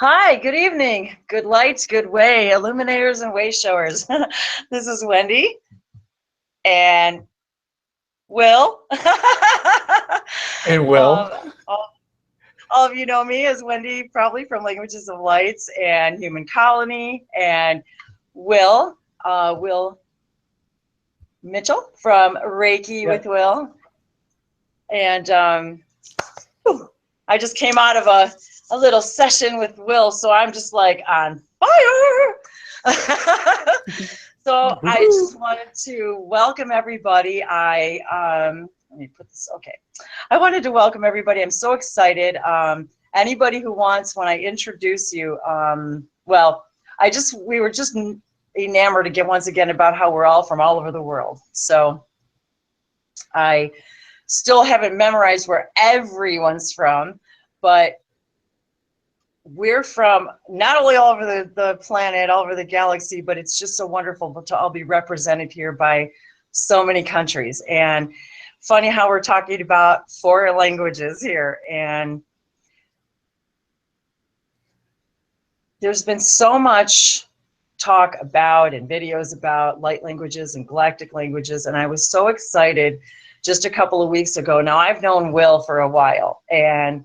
Hi, good evening. Good lights, good way, illuminators and way showers. This is Wendy and Will. And Will. All of you know me as Wendy, probably from Languages of Lights and Human Colony, and Will Mitchell from Reiki with Will. And I just came out of a little session with Will, so I'm just like on fire. So I just wanted to welcome everybody. Let me put this, okay. I wanted to welcome everybody. I'm so excited. Anybody who wants, when I introduce you, well, we were just enamored again, once again, about how we're all from all over the world. So I still haven't memorized where everyone's from, but we're from not only all over the planet, all over the galaxy, but it's just so wonderful to all be represented here by so many countries. And funny how we're talking about foreign languages here. And there's been so much talk about and videos about light languages and galactic languages. And I was so excited just a couple of weeks ago. Now, I've known Will for a while. And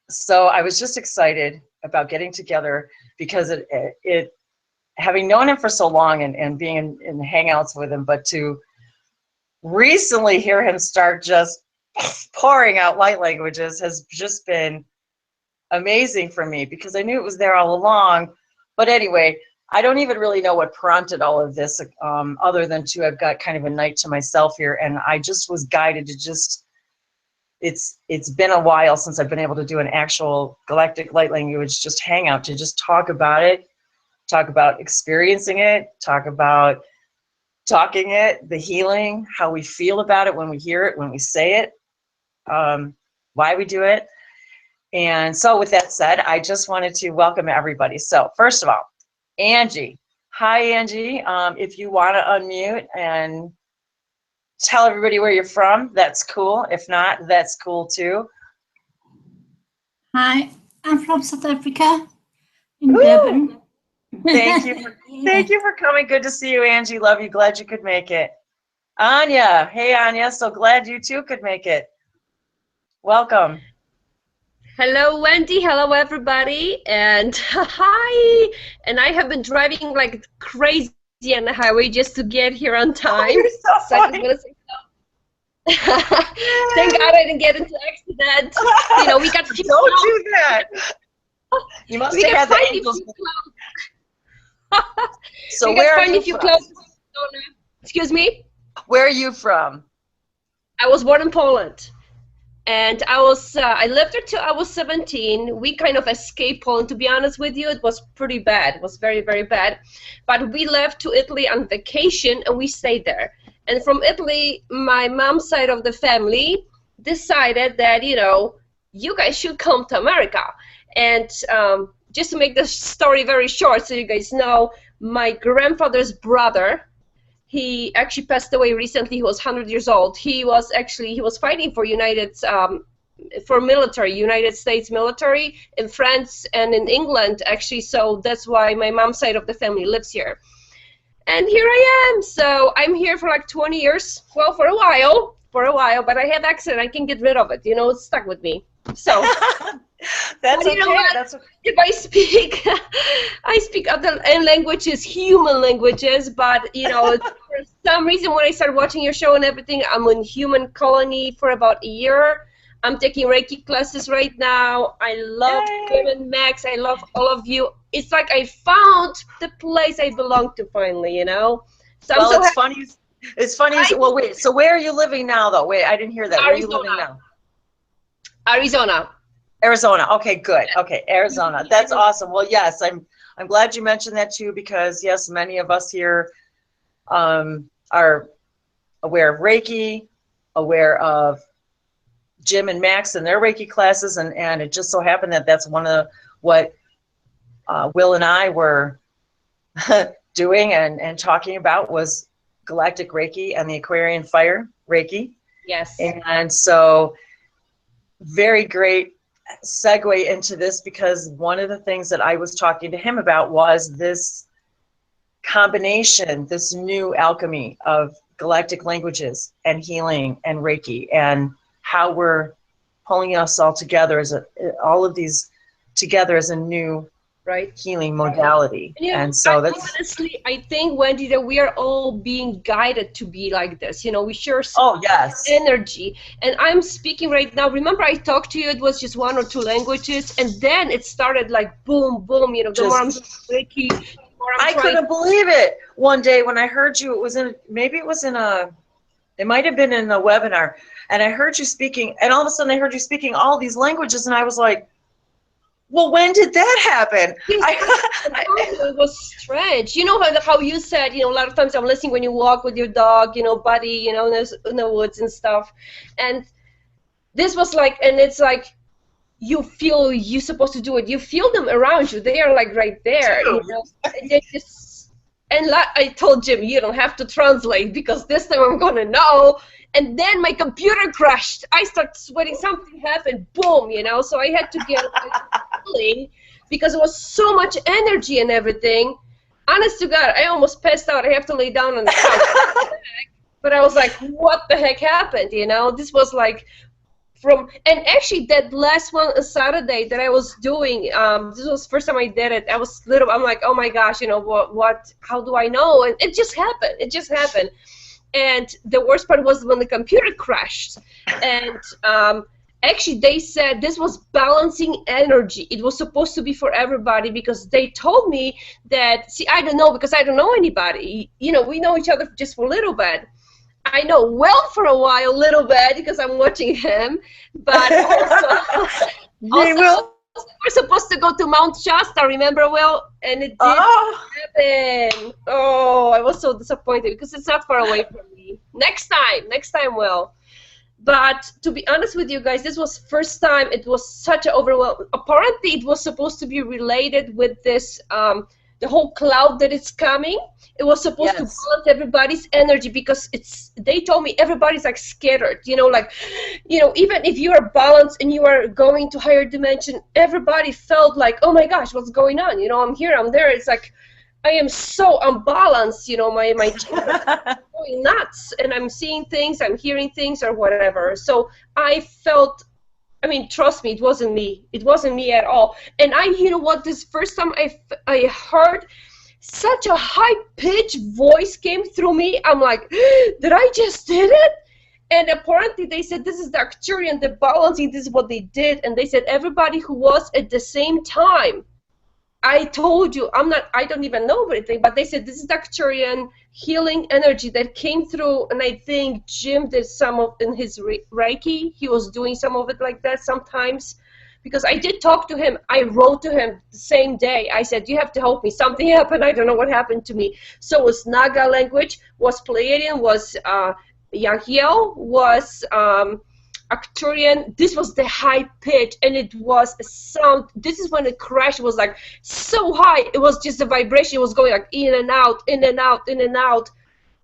so I was just excited about getting together because it having known him for so long and being in hangouts with him, but to recently hear him start just pouring out light languages has just been amazing for me, because I knew it was there all along. But anyway, I don't even really know what prompted all of this, other than I've got kind of a night to myself here, and I just was guided to just, it's been a while since I've been able to do an actual galactic light language just hangout, to just talk about it, talk about experiencing it, talk about talking it, the healing, how we feel about it when we hear it, when we say it, why we do it. And so with that said, I just wanted to welcome everybody. So first of all, Angie. Hi, Angie. If you want to unmute and tell everybody where you're from, that's cool. If not, that's cool too. Hi, I'm from South Africa, in Durban. Thank you for coming. Good to see you, Angie. Love you. Glad you could make it. Anya. Hey, Anya. So glad you too could make it. Welcome. Hello, Wendy. Hello, everybody. And hi. And I have been driving like crazy on the highway just to get here on time. Oh, you're so funny. Thank God I didn't get into an accident. You know, we got few Don't close. do that. You must have had the angels. So where are you from? Excuse me? Where are you from? I was born in Poland. And I lived there till I was 17. We kind of escaped Poland, to be honest with you. It was pretty bad. It was very, very bad. But we left to Italy on vacation, and we stayed there. And from Italy, my mom's side of the family decided that, you know, you guys should come to America. And just to make the story very short, so you guys know, my grandfather's brother, he actually passed away recently. He was 100 years old. He was fighting for United States military in France and in England, actually. So that's why my mom's side of the family lives here. And here I am. So I'm here for like 20 years. Well, for a while, but I have accent. I can get rid of it. You know, it's stuck with me. So that's okay. That's okay. If I speak other languages, human languages, but you know, for some reason when I started watching your show and everything, I'm in Human Colony for about a year. I'm taking Reiki classes right now. I love Jim and Max. I love all of you. It's like I found the place I belong to finally, you know. So well, it's funny. It's funny. Well, wait. So where are you living now, though? Wait, I didn't hear that. Where are you living now? Arizona. Okay, good. Okay, Arizona. That's awesome. Well, yes, I'm glad you mentioned that too, because yes, many of us here are aware of Reiki, aware of Jim and Max and their Reiki classes, and it just so happened that that's one of what Will and I were doing and talking about was Galactic Reiki and the Aquarian Fire Reiki. Yes. And so very great segue into this because one of the things that I was talking to him about was this combination, this new alchemy of galactic languages and healing and Reiki, and how we're pulling us all together all of these together as a new healing modality. And so honestly, I think, Wendy, that we are all being guided to be like this. We share energy. And I'm speaking right now. Remember, I talked to you, it was just 1 or 2 languages, and then it started like boom, boom, the more I'm Reiki, the more I'm trying. Couldn't believe it. One day when I heard you, it might have been in a webinar, and I heard you speaking, and all of a sudden I heard you speaking all these languages, and I was like, well, when did that happen? It was strange. How you said, a lot of times I'm listening when you walk with your dog, Buddy, in the woods and stuff. And this was like, and it's like, you feel you're supposed to do it. You feel them around you. They are like right there. And they just, and I told Jim, you don't have to translate because this time I'm going to know. And then my computer crashed. I started sweating. Something happened. Boom, So I had to get feeling because it was so much energy and everything. Honest to God, I almost passed out. I have to lay down on the couch. But I was like, what the heck happened? This was like and actually that last one on Saturday that I was doing, this was the first time I did it. I'm like, oh my gosh, what, how do I know? And it just happened. And the worst part was when the computer crashed. And actually, they said this was balancing energy. It was supposed to be for everybody because they told me that, see, I don't know because I don't know anybody. We know each other just for a little bit. I know Will for a while, a little bit, because I'm watching him. But also we're supposed to go to Mount Shasta, remember, Will? And it didn't happen. Oh, I was so disappointed because it's not far away from me. Next time, Will. But to be honest with you guys, this was first time. It was such an overwhelm. Apparently, it was supposed to be related with this, the whole cloud that is coming. It was supposed to balance everybody's energy because they told me everybody's like scattered, even if you are balanced and you are going to higher dimension, everybody felt like, oh my gosh, what's going on? I'm here, I'm there. It's like, I am so unbalanced, my going nuts, and I'm seeing things, I'm hearing things or whatever. So I felt, trust me, it wasn't me. It wasn't me at all. And this first time I heard such a high-pitched voice came through me. I'm like, did I just did it? And apparently they said this is the Arcturian, the balancing, this is what they did. And they said everybody who was at the same time. I told you, I don't even know everything, but they said this is the Arcturian healing energy that came through, and I think Jim did some of in his Reiki. He was doing some of it like that sometimes. Because I did talk to him. I wrote to him the same day. I said, you have to help me. Something happened. I don't know what happened to me. So it was Naga language, was Pleiadian, was Yahiel, was Arcturian. This was the high pitch, and it was a sound. This is when the crash was like so high. It was just a vibration. It was going like in and out, in and out, in and out.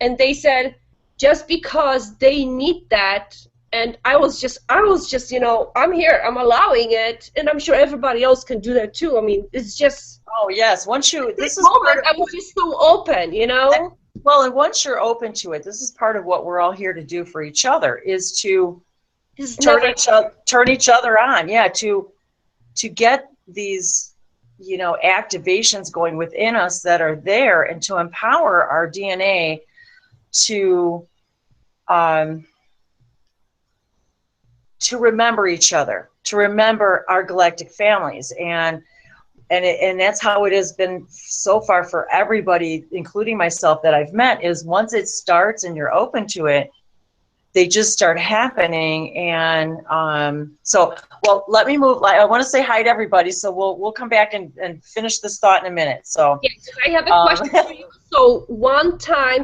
And they said, just because they need that, and I was just, I'm here, I'm allowing it, and I'm sure everybody else can do that too. It's just. Oh yes, I was just so open, Well, and once you're open to it, this is part of what we're all here to do for each other, is to turn each other on, to get these, activations going within us that are there, and to empower our DNA to remember each other, to remember our galactic families, and that's how it has been so far for everybody, including myself, that I've met, is once it starts and you're open to it, they just start happening. And well, let me move. I want to say hi to everybody, so we'll come back and finish this thought in a minute. So yes, I have a question for you. So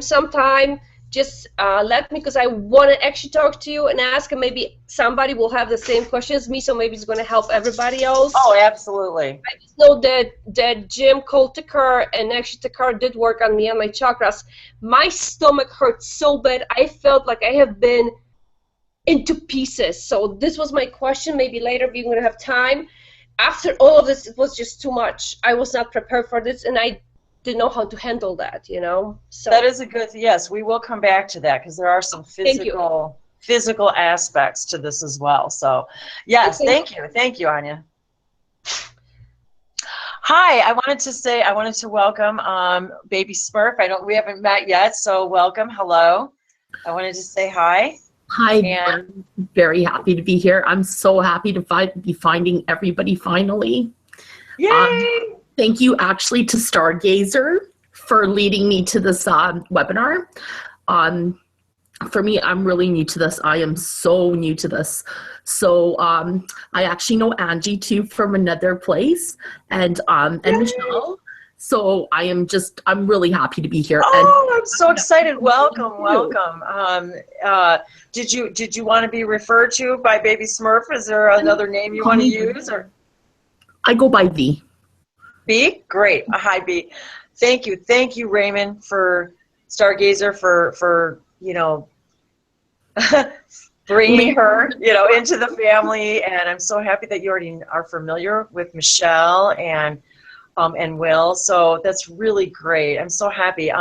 sometime, just let me, because I want to actually talk to you and ask, and maybe somebody will have the same question as me, so maybe it's going to help everybody else. Oh, absolutely. I just know that Jim called Takar, and actually Takar did work on me, on my chakras. My stomach hurt so bad. I felt like I have been into pieces. So this was my question. Maybe later we're going to have time. After all of this, it was just too much. I was not prepared for this, and I didn't know how to handle that, you know. So that is a good, yes, we will come back to that because there are some physical aspects to this as well. So yes, thank you, Anya. Hi, I wanted to welcome Baby Smurf. We haven't met yet, so welcome. Hello. I wanted to say hi. Hi, I'm very happy to be here. I'm so happy to be finding everybody finally. Yay! Thank you actually to Stargazer for leading me to this webinar. For me, I'm really new to this. I am so new to this. So I actually know Angie too from another place, and Michelle. So I'm really happy to be here. Oh, I'm so excited. Welcome. Did you want to be referred to by Baby Smurf? Is there another name you want to use? Or I go by V. B? Great. Hi, B. Thank you, Raymond, for Stargazer for bringing her, into the family. And I'm so happy that you already are familiar with Michelle and Will. So that's really great. I'm so happy.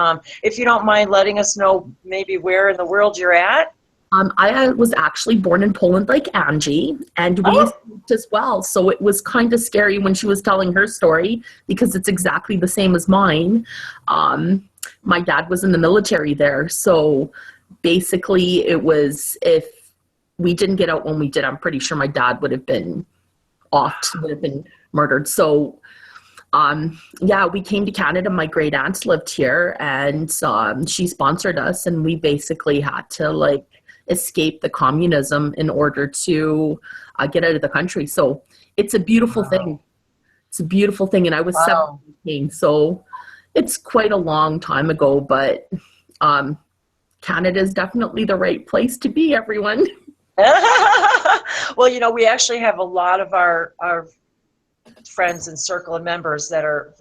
If you don't mind letting us know maybe where in the world you're at. I was actually born in Poland like Angie, and we escaped as well. So it was kind of scary when she was telling her story because it's exactly the same as mine. My dad was in the military there. So basically it was, if we didn't get out when we did, I'm pretty sure my dad would have been murdered. So we came to Canada. My great aunt lived here, and she sponsored us, and we basically had to escape the communism in order to get out of the country. So it's a beautiful thing. It's a beautiful thing. And I was 17, so it's quite a long time ago, but Canada is definitely the right place to be, everyone. Well, we actually have a lot of our friends and circle of members that are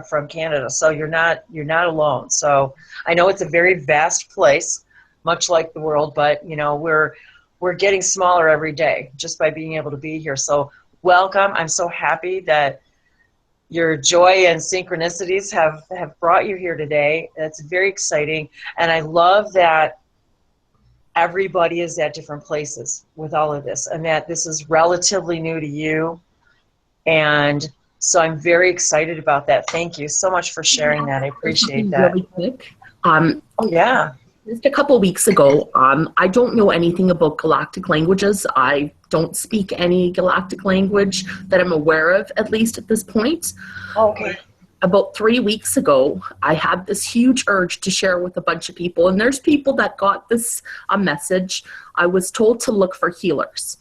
from Canada, so you're not alone. So I know it's a very vast place, much like the world, but we're getting smaller every day just by being able to be here. So welcome. I'm so happy that your joy and synchronicities have brought you here today. It's very exciting, and I love that everybody is at different places with all of this, and that this is relatively new to you. And so I'm very excited about that. Thank you so much for sharing that. I appreciate that. Really quick. Just a couple weeks ago, I don't know anything about galactic languages. I don't speak any galactic language that I'm aware of, at least at this point. Okay. About 3 weeks ago, I had this huge urge to share with a bunch of people, and there's people that got this message. I was told to look for healers,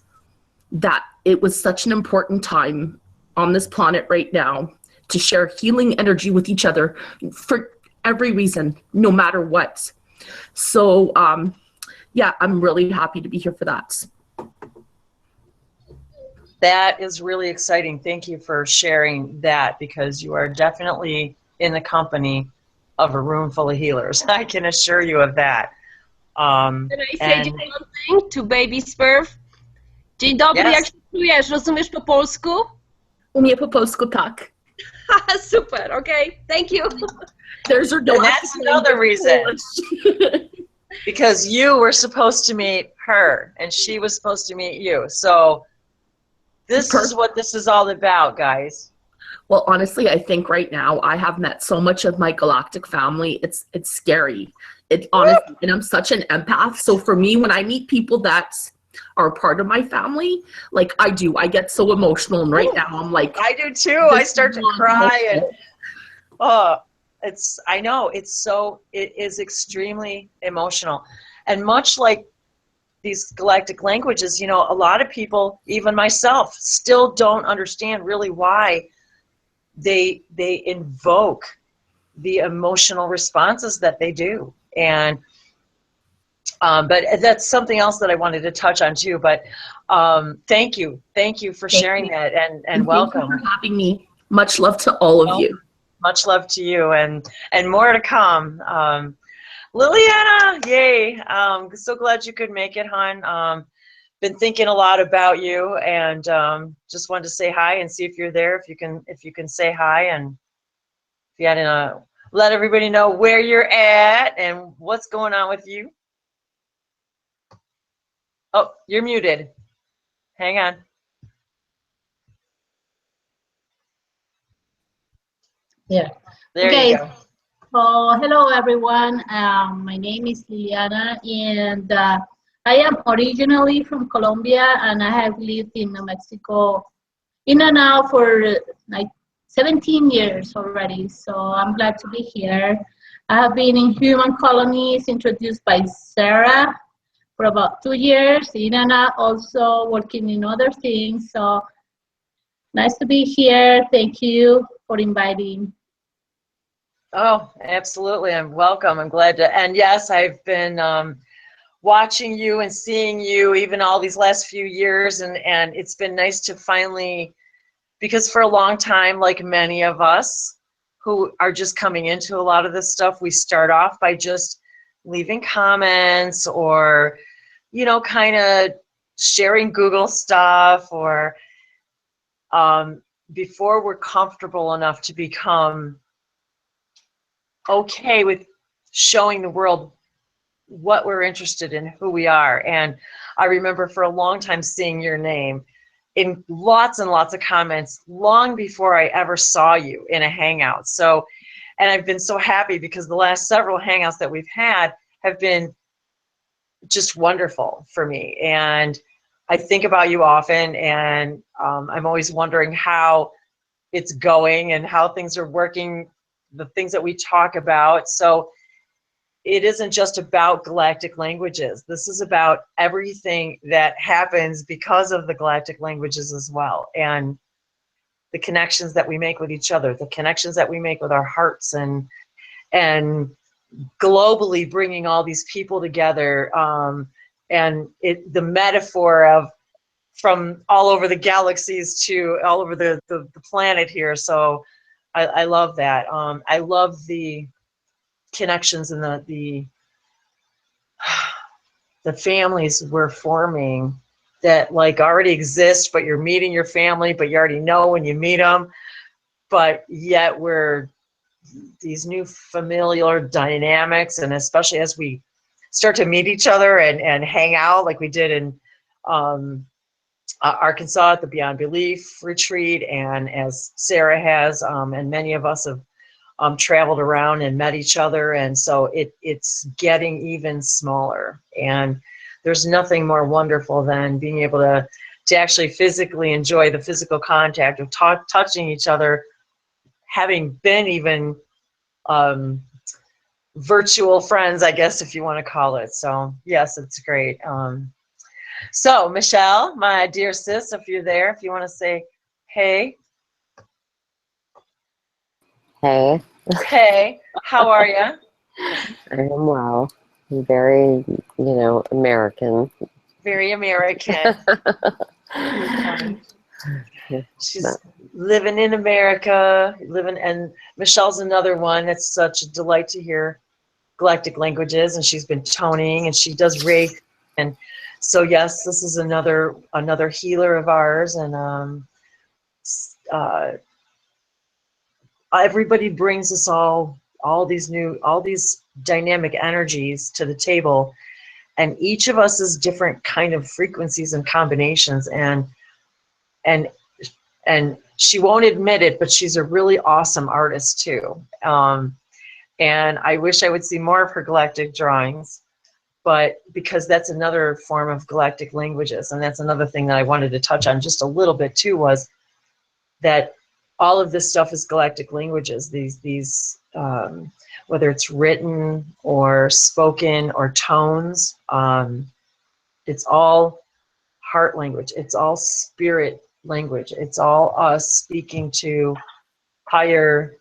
that it was such an important time on this planet right now to share healing energy with each other for every reason, no matter what. So, I'm really happy to be here for that. That is really exciting. Thank you for sharing that, because you are definitely in the company of a room full of healers. I can assure you of that. Can I say just one thing to Baby Smurf? Dzień dobry, jak się czujesz? Rozumiesz po polsku? Umie po polsku, tak. Super, okay, thank you. There's her. And that's another reason. Because you were supposed to meet her, and she was supposed to meet you. So this is what this is all about, guys. Well, honestly, I think right now I have met so much of my galactic family. It's scary. Honestly, and I'm such an empath. So for me, when I meet people that are part of my family, I get so emotional, and right now I'm like, I do too. I start to cry, and it is extremely emotional. And much like these galactic languages, a lot of people, even myself, still don't understand really why they invoke the emotional responses that they do. And but that's something else that I wanted to touch on too. But thank you for sharing that, and welcome. Thank you for having me. Much love to all of you. Much love to you, and more to come. Liliana, yay! So glad you could make it, hon. been thinking a lot about you, and just wanted to say hi and see if you're there, if you can say hi, and if you had to let everybody know where you're at and what's going on with you. Oh, you're muted. Hang on. Yeah. There Okay. you go. So, hello everyone. My name is Liliana, and I am originally from Colombia, and I have lived in Mexico in and out for like 17 years already. So I'm glad to be here. I have been in human colonies introduced by Sarah for about 2 years, in and out also working in other things. So nice to be here. Thank you for inviting. Oh, absolutely. I'm welcome. I'm glad to. And yes, I've been watching you and seeing you even all these last few years, and it's been nice to finally, because for a long time, like many of us who are just coming into a lot of this stuff, we start off by just leaving comments or, you know, kind of sharing Google stuff, or before we're comfortable enough to become okay with showing the world what we're interested in, who we are. And I remember for a long time seeing your name in lots and lots of comments long before I ever saw you in a hangout. So, and I've been so happy because the last several hangouts that we've had have been just wonderful for me. And I think about you often, and I'm always wondering how it's going and how things are working, the things that we talk about. So it isn't just about galactic languages. This is about everything that happens because of the galactic languages as well, and the connections that we make with each other, the connections that we make with our hearts, and globally bringing all these people together, and the metaphor of from all over the galaxies to all over the planet here. So I love that. I love the connections and the families we're forming that like already exist, but you're meeting your family, but you already know when you meet them, but yet we're these new familiar dynamics. And especially as we start to meet each other and hang out like we did in Arkansas at the Beyond Belief retreat, and as Sarah has, and many of us have traveled around and met each other, and so it's getting even smaller. And there's nothing more wonderful than being able to actually physically enjoy the physical contact of touching each other, having been even virtual friends, I guess, if you want to call it. So yes, it's great. So Michelle, my dear sis, if you're there, if you want to say hey. Hey. Hey, how are you? I am well. I'm very, American. Very American. She's living in America, and Michelle's another one that's such a delight to hear galactic languages, and she's been toning, and she does Reiki. And so yes, this is another healer of ours, and everybody brings us all these dynamic energies to the table, and each of us is different kind of frequencies and combinations, and she won't admit it, but she's a really awesome artist too. And I wish I would see more of her galactic drawings, but because that's another form of galactic languages, and that's another thing that I wanted to touch on just a little bit too, was that all of this stuff is galactic languages. These whether it's written or spoken or tones, it's all heart language. It's all spirit language. It's all us speaking to higher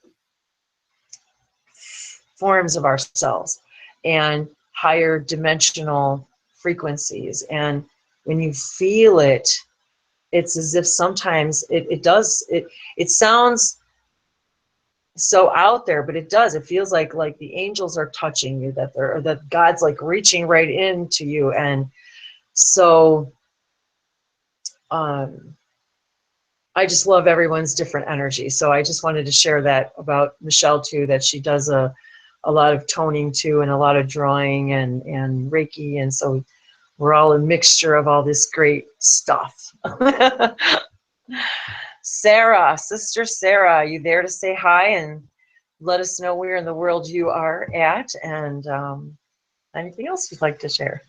forms of ourselves and higher dimensional frequencies. And when you feel it, it's as if sometimes it sounds so out there, but it does. It feels like the angels are touching you, that God's like reaching right into you. And so I just love everyone's different energy. So I just wanted to share that about Michelle too, that she does a lot of toning too, and a lot of drawing and Reiki. And so we're all a mixture of all this great stuff. Sarah, Sister Sarah, are you there to say hi and let us know where in the world you are at, and anything else you'd like to share?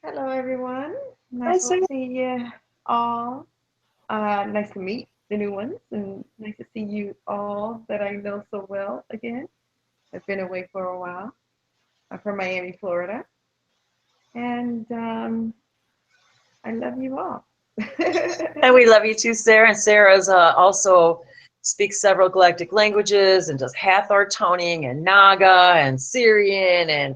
Hello, everyone. Hi, Nice Sarah. to see you all. Nice to meet the new ones, and nice to see you all that I know so well again. I've been away for a while. I'm from Miami, Florida, and I love you all. And we love you too, Sarah. And Sarah's also speaks several galactic languages and does Hathor toning and Naga and Syrian and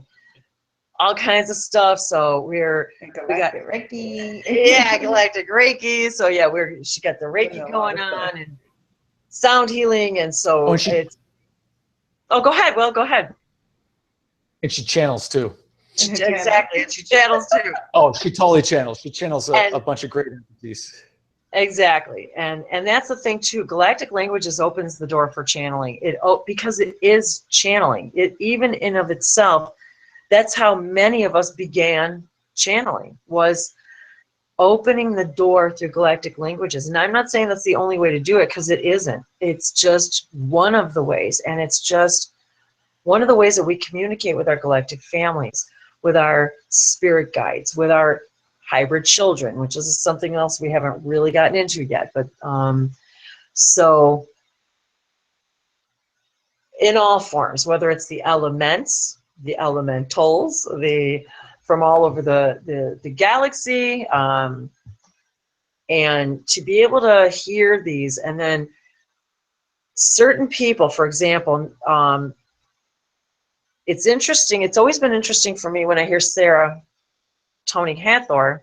all kinds of stuff. So we got Reiki. yeah, Galactic Reiki. So yeah, she got the Reiki going on and sound healing, and so it's. Oh, go ahead. Well, go ahead. And she channels too. Exactly, and she channels too. Oh, she totally channels. She channels a bunch of great entities. Exactly, and that's the thing too. Galactic languages opens the door for channeling. Because it is channeling. It even in of itself, that's how many of us began channeling, was opening the door through galactic languages. And I'm not saying that's the only way to do it, because it isn't. It's just one of the ways, and it's just one of the ways that we communicate with our galactic families, with our spirit guides, with our hybrid children, which is something else we haven't really gotten into yet. But so in all forms, whether it's the elements, the elementals, from all over the galaxy, and to be able to hear these, and then certain people, for example, it's interesting. It's always been interesting for me when I hear Sarah toning Hathor,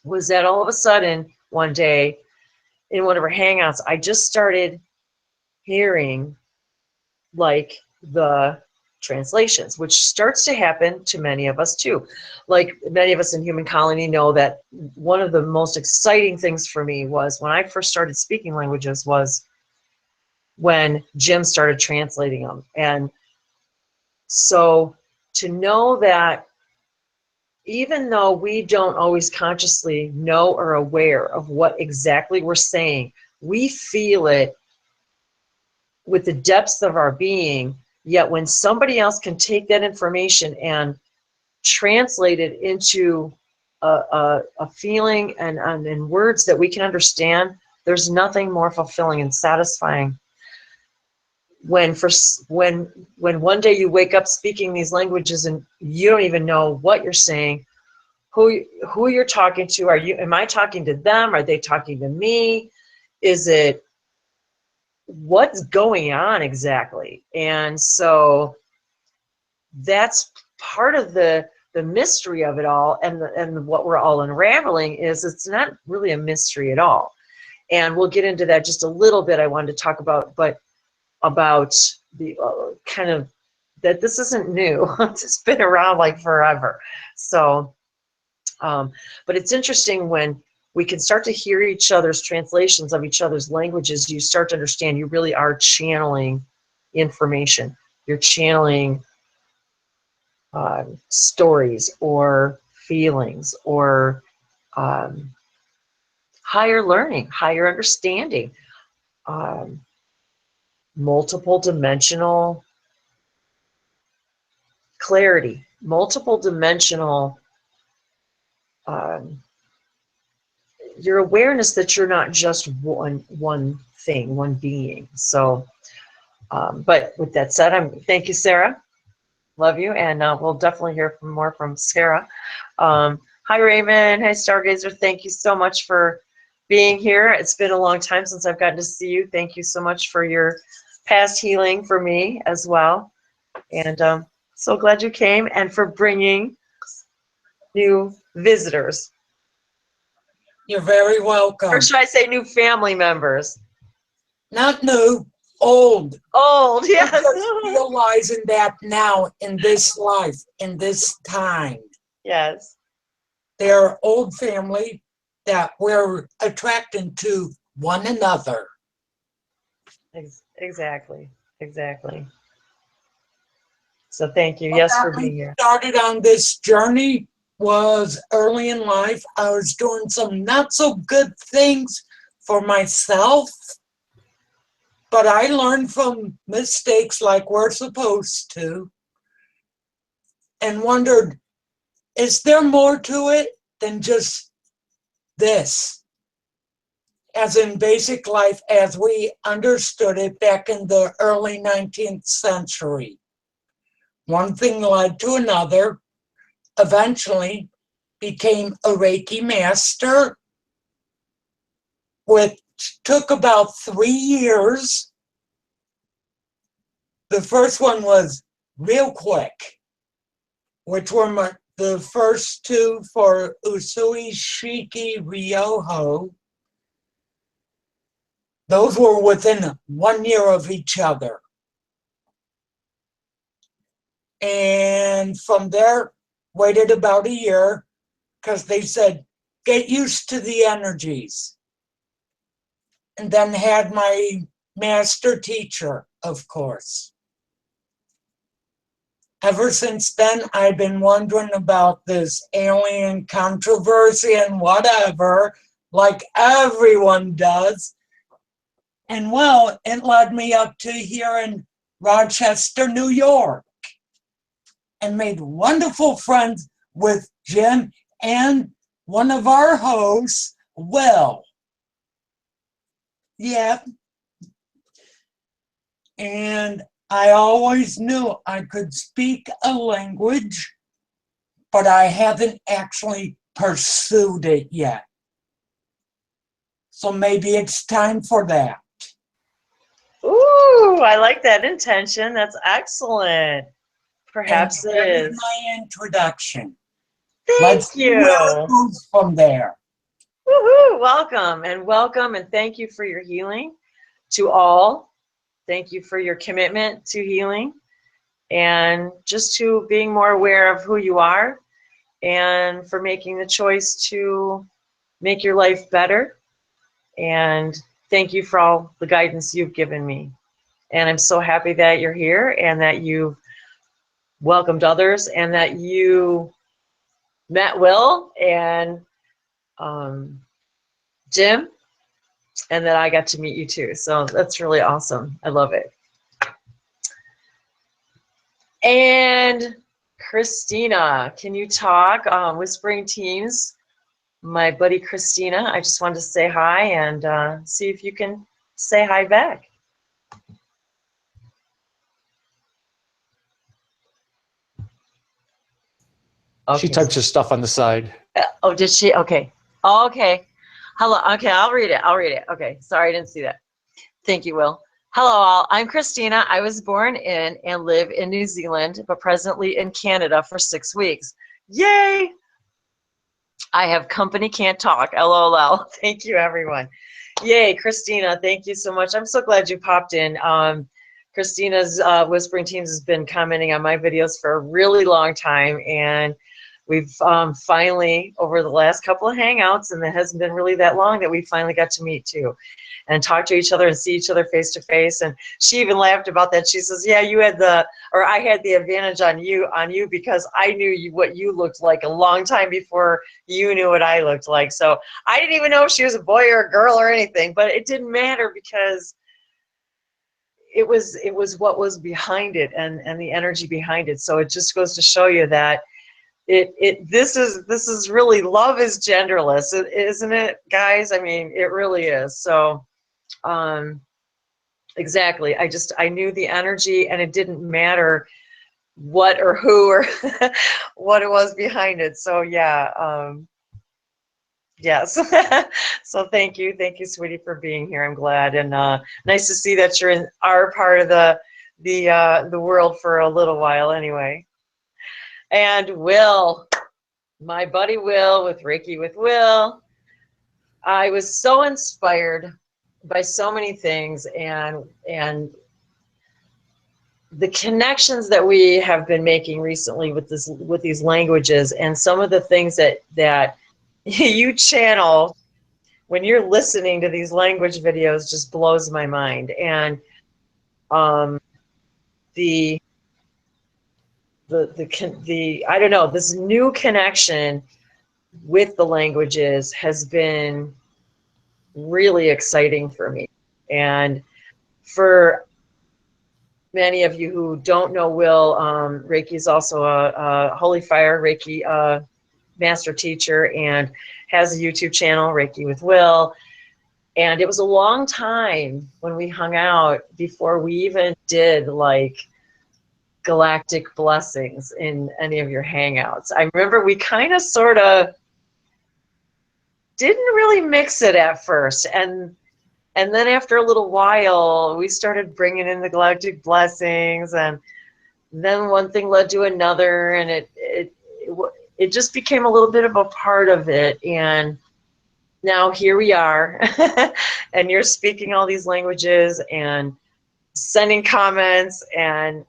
was that all of a sudden one day in one of her hangouts, I just started hearing like the translations, which starts to happen to many of us too. Like many of us in Human Colony know that one of the most exciting things for me was when I first started speaking languages was when Jim started translating them. And so to know that even though we don't always consciously know or aware of what exactly we're saying, we feel it with the depths of our being. Yet when somebody else can take that information and translate it into a feeling and in words that we can understand, there's nothing more fulfilling and satisfying. When one day you wake up speaking these languages and you don't even know what you're saying, who you're talking to, am I talking to them? Are they talking to me? What's going on exactly? And so that's part of the mystery of it all, and what we're all unraveling is it's not really a mystery at all. And we'll get into that just a little bit. I wanted to talk about the kind of that this isn't new. It's been around like forever. So but it's interesting when we can start to hear each other's translations of each other's languages. You start to understand you really are channeling information. You're channeling stories or feelings or higher learning, higher understanding, multiple dimensional clarity, multiple dimensional your awareness that you're not just one thing, one being. So, but with that said, thank you, Sarah. Love you, and we'll definitely hear more from Sarah. Hi, Raymond. Hi, Stargazer. Thank you so much for being here. It's been a long time since I've gotten to see you. Thank you so much for your past healing for me as well. And so glad you came, and for bringing new visitors. You're very welcome. Or should I say new family members? Not new, old. Old, yes. I'm just realizing that now in this life, in this time. Yes. they're old family that we're attracted to one another. Exactly. Exactly. So thank you. What Yes, got for me being here. started on this journey was early in life. I was doing some not so good things for myself, but I learned from mistakes like we're supposed to, and wondered, is there more to it than just this? As in basic life as we understood it back in the early 19th century. One thing led to another, eventually became a Reiki master, which took about 3 years. The first one was real quick, which were the first two for Usui Shiki Ryoho. Those were within 1 year of each other. And from there, waited about a year because they said, get used to the energies. And then had my master teacher, of course. Ever since then, I've been wondering about this alien controversy and whatever, like everyone does. And well, it led me up to here in Rochester, New York, and made wonderful friends with Jim and one of our hosts, Will. Yeah. And I always knew I could speak a language, but I haven't actually pursued it yet. So maybe it's time for that. Ooh, I like that intention. That's excellent. Perhaps And it that is. my introduction. Thank Let's see you. where it goes from there. Woohoo! Welcome, and thank you for your healing to all. Thank you for your commitment to healing and just to being more aware of who you are and for making the choice to make your life better. And thank you for all the guidance you've given me. And I'm so happy that you're here and that you've welcomed others and that you met Will and Jim, and that I got to meet you too. So that's really awesome. I love it. And Christina, can you talk? Whispering Teams, my buddy Christina. I just wanted to say hi and see if you can say hi back. Okay. She types her stuff on the side. Oh, did she? Okay. Okay. Hello. Okay, I'll read it. Okay. Sorry, I didn't see that. Thank you, Will. Hello, all. I'm Christina. I was born in and live in New Zealand, but presently in Canada for 6 weeks. Yay! I have company, can't talk. LOL. Thank you, everyone. Yay, Christina. Thank you so much. I'm so glad you popped in. Christina's Whispering Teams has been commenting on my videos for a really long time, and we've finally, over the last couple of hangouts, and it hasn't been really that long, that we finally got to meet too and talk to each other and see each other face to face. And she even laughed about that. She says, yeah, you had I had the advantage on you because I knew what you looked like a long time before you knew what I looked like. So I didn't even know if she was a boy or a girl or anything, but it didn't matter because it was what was behind it and the energy behind it. So it just goes to show you that this is really, love is genderless, isn't it, guys? I mean, it really is. So exactly. I knew the energy, and it didn't matter what or who or what it was behind it. So yeah, yes. So thank you, sweetie, for being here. I'm glad, and nice to see that you're in our part of the world for a little while, anyway. And Will, my buddy Will with Reiki with Will. I was so inspired by so many things, and the connections that we have been making recently with these languages, and some of the things that you channel when you're listening to these language videos just blows my mind. And the I don't know, this new connection with the languages has been really exciting for me. And for many of you who don't know Will, Reiki is also a Holy Fire Reiki master teacher and has a YouTube channel, Reiki with Will. And it was a long time when we hung out before we even did like galactic blessings in any of your hangouts. I remember we kind of sort of didn't really mix it at first, and then after a little while we started bringing in the galactic blessings, and then one thing led to another, and it just became a little bit of a part of it. And now here we are and you're speaking all these languages and sending comments, and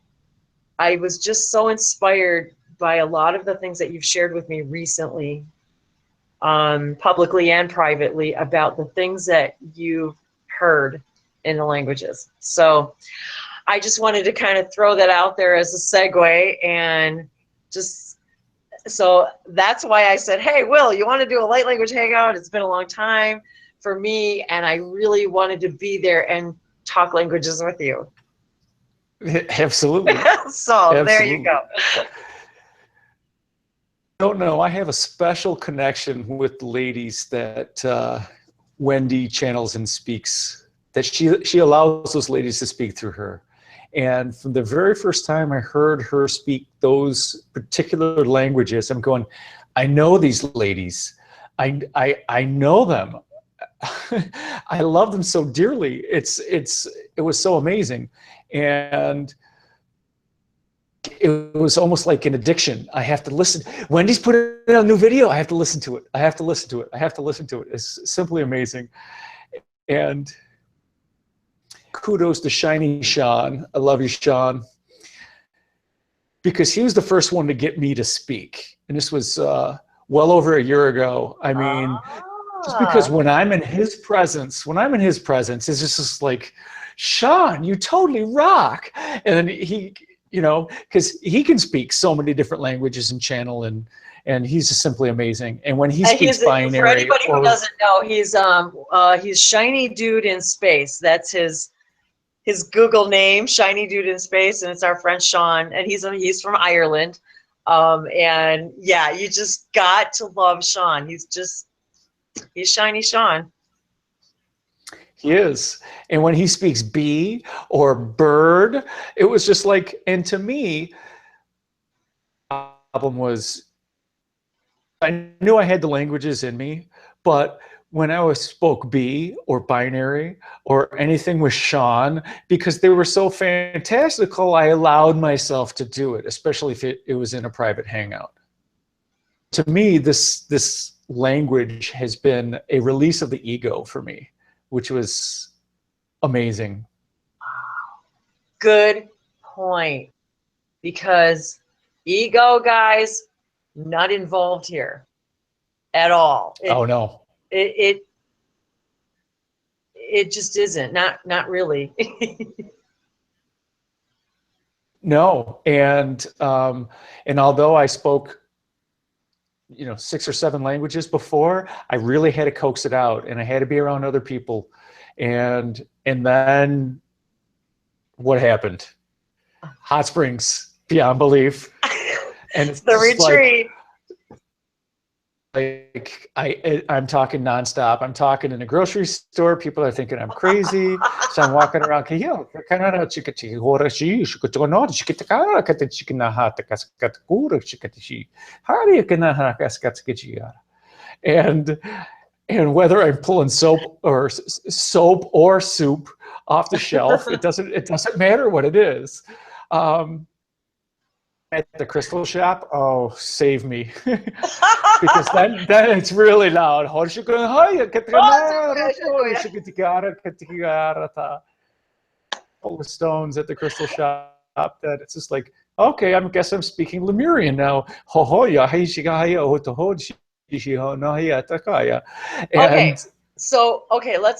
I was just so inspired by a lot of the things that you've shared with me recently, publicly and privately, about the things that you've heard in the languages. So I just wanted to kind of throw that out there as a segue, and just, so that's why I said, hey, Will, you want to do a light language hangout? It's been a long time for me, and I really wanted to be there and talk languages with you. Absolutely. So Absolutely. there you go. Don't know. I have a special connection with the ladies that Wendy channels and speaks, that she allows those ladies to speak through her. And from the very first time I heard her speak those particular languages, I'm going, I know these ladies. I know them. I love them so dearly. It was so amazing. And it was almost like an addiction. I have to listen. Wendy's put out a new video. I have to listen to it. I have to listen to it. I have to listen to it. It's simply amazing. And kudos to Shiny Sean. I love you, Sean. Because he was the first one to get me to speak. And this was well over a year ago. I mean, just because when I'm in his presence, it's just like, Sean, you totally rock. And then he, you know, because he can speak so many different languages and channel, and he's just simply amazing. And when he speaks binary, for anybody who doesn't know, he's Shiny Dude in Space. That's his Google name, Shiny Dude in Space, and it's our friend Sean, and he's from Ireland. And yeah, you just got to love Sean. He's Shiny Sean. He is. And when he speaks bee or bird, it was just like, and to me, the problem was, I knew I had the languages in me, but when I spoke bee or binary or anything with Sean, because they were so fantastical, I allowed myself to do it, especially if it was in a private hangout. To me, this language has been a release of the ego for me, which was amazing. Good point. Because ego, guys, not involved here at all. Oh no. It just isn't. Not really. No. And although I spoke, 6 or 7 languages before, I really had to coax it out, and I had to be around other people. And then what happened? Hot springs beyond belief. And it's the retreat. Like I'm talking nonstop. I'm talking in a grocery store. People are thinking I'm crazy. So I'm walking around. And whether I'm pulling soap or soup off the shelf, it doesn't matter what it is. At the crystal shop, oh, save me. Because then it's really loud. Full of stones at the crystal shop. that it's just like, okay, I guess I'm speaking Lemurian now. Okay, And so okay, let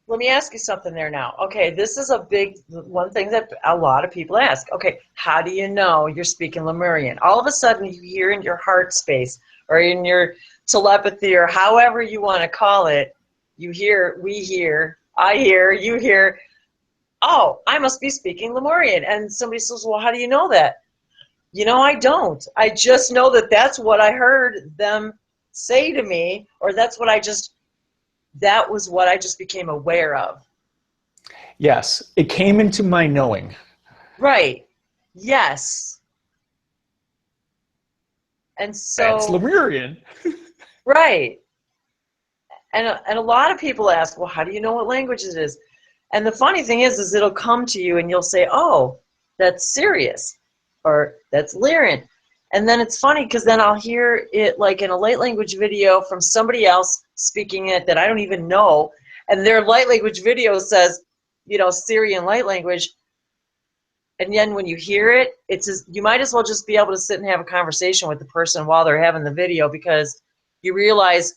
me ask you something there now. Okay, this is a big one thing that a lot of people ask. Okay, how do you know you're speaking Lemurian? All of a sudden you hear in your heart space or in your telepathy or however you want to call it, you hear, we hear, I hear, you hear, oh, I must be speaking Lemurian. And somebody says, well, how do you know that? You know, I don't. I just know that that's what I heard them say to me, or that was what I just became aware of. yes, it came into my knowing. Right. Yes. And That's so, Lemurian. right. And a lot of people ask, well, how do you know what language it is? And the funny thing is it'll come to you and you'll say, oh, that's Sirius, or that's Lyran. And then it's funny because then I'll hear it like in a light language video from somebody else speaking it that I don't even know. And their light language video says, you know, Syrian light language. And then when you hear it, you might as well just be able to sit and have a conversation with the person while they're having the video, because you realize,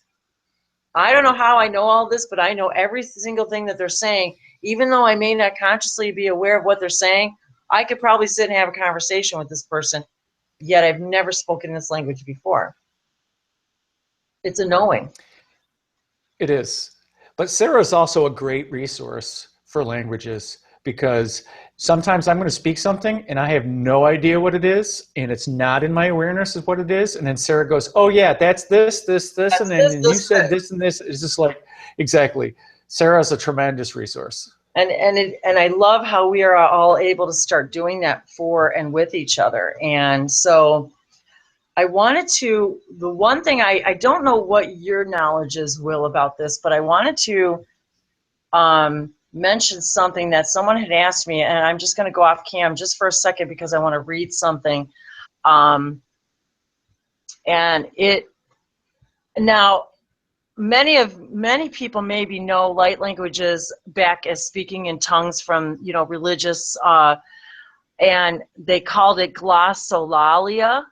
I don't know how I know all this, but I know every single thing that they're saying. Even though I may not consciously be aware of what they're saying, I could probably sit and have a conversation with this person, yet I've never spoken this language before. It's a knowing. It is. But Sarah is also a great resource for languages, because sometimes I'm going to speak something and I have no idea what it is, and it's not in my awareness of what it is. And then Sarah goes, oh yeah, that's this, That's and then this, you this, said this. this and this. It's just like, exactly. Sarah's a tremendous resource. And I love how we are all able to start doing that for and with each other. And so I wanted to, the one thing, I don't know what your knowledge is, Will, about this, but I wanted to mention something that someone had asked me, and I'm just going to go off cam just for a second because I want to read something. And now, many people maybe know light languages back as speaking in tongues from, you know, religious, and they called it glossolalia.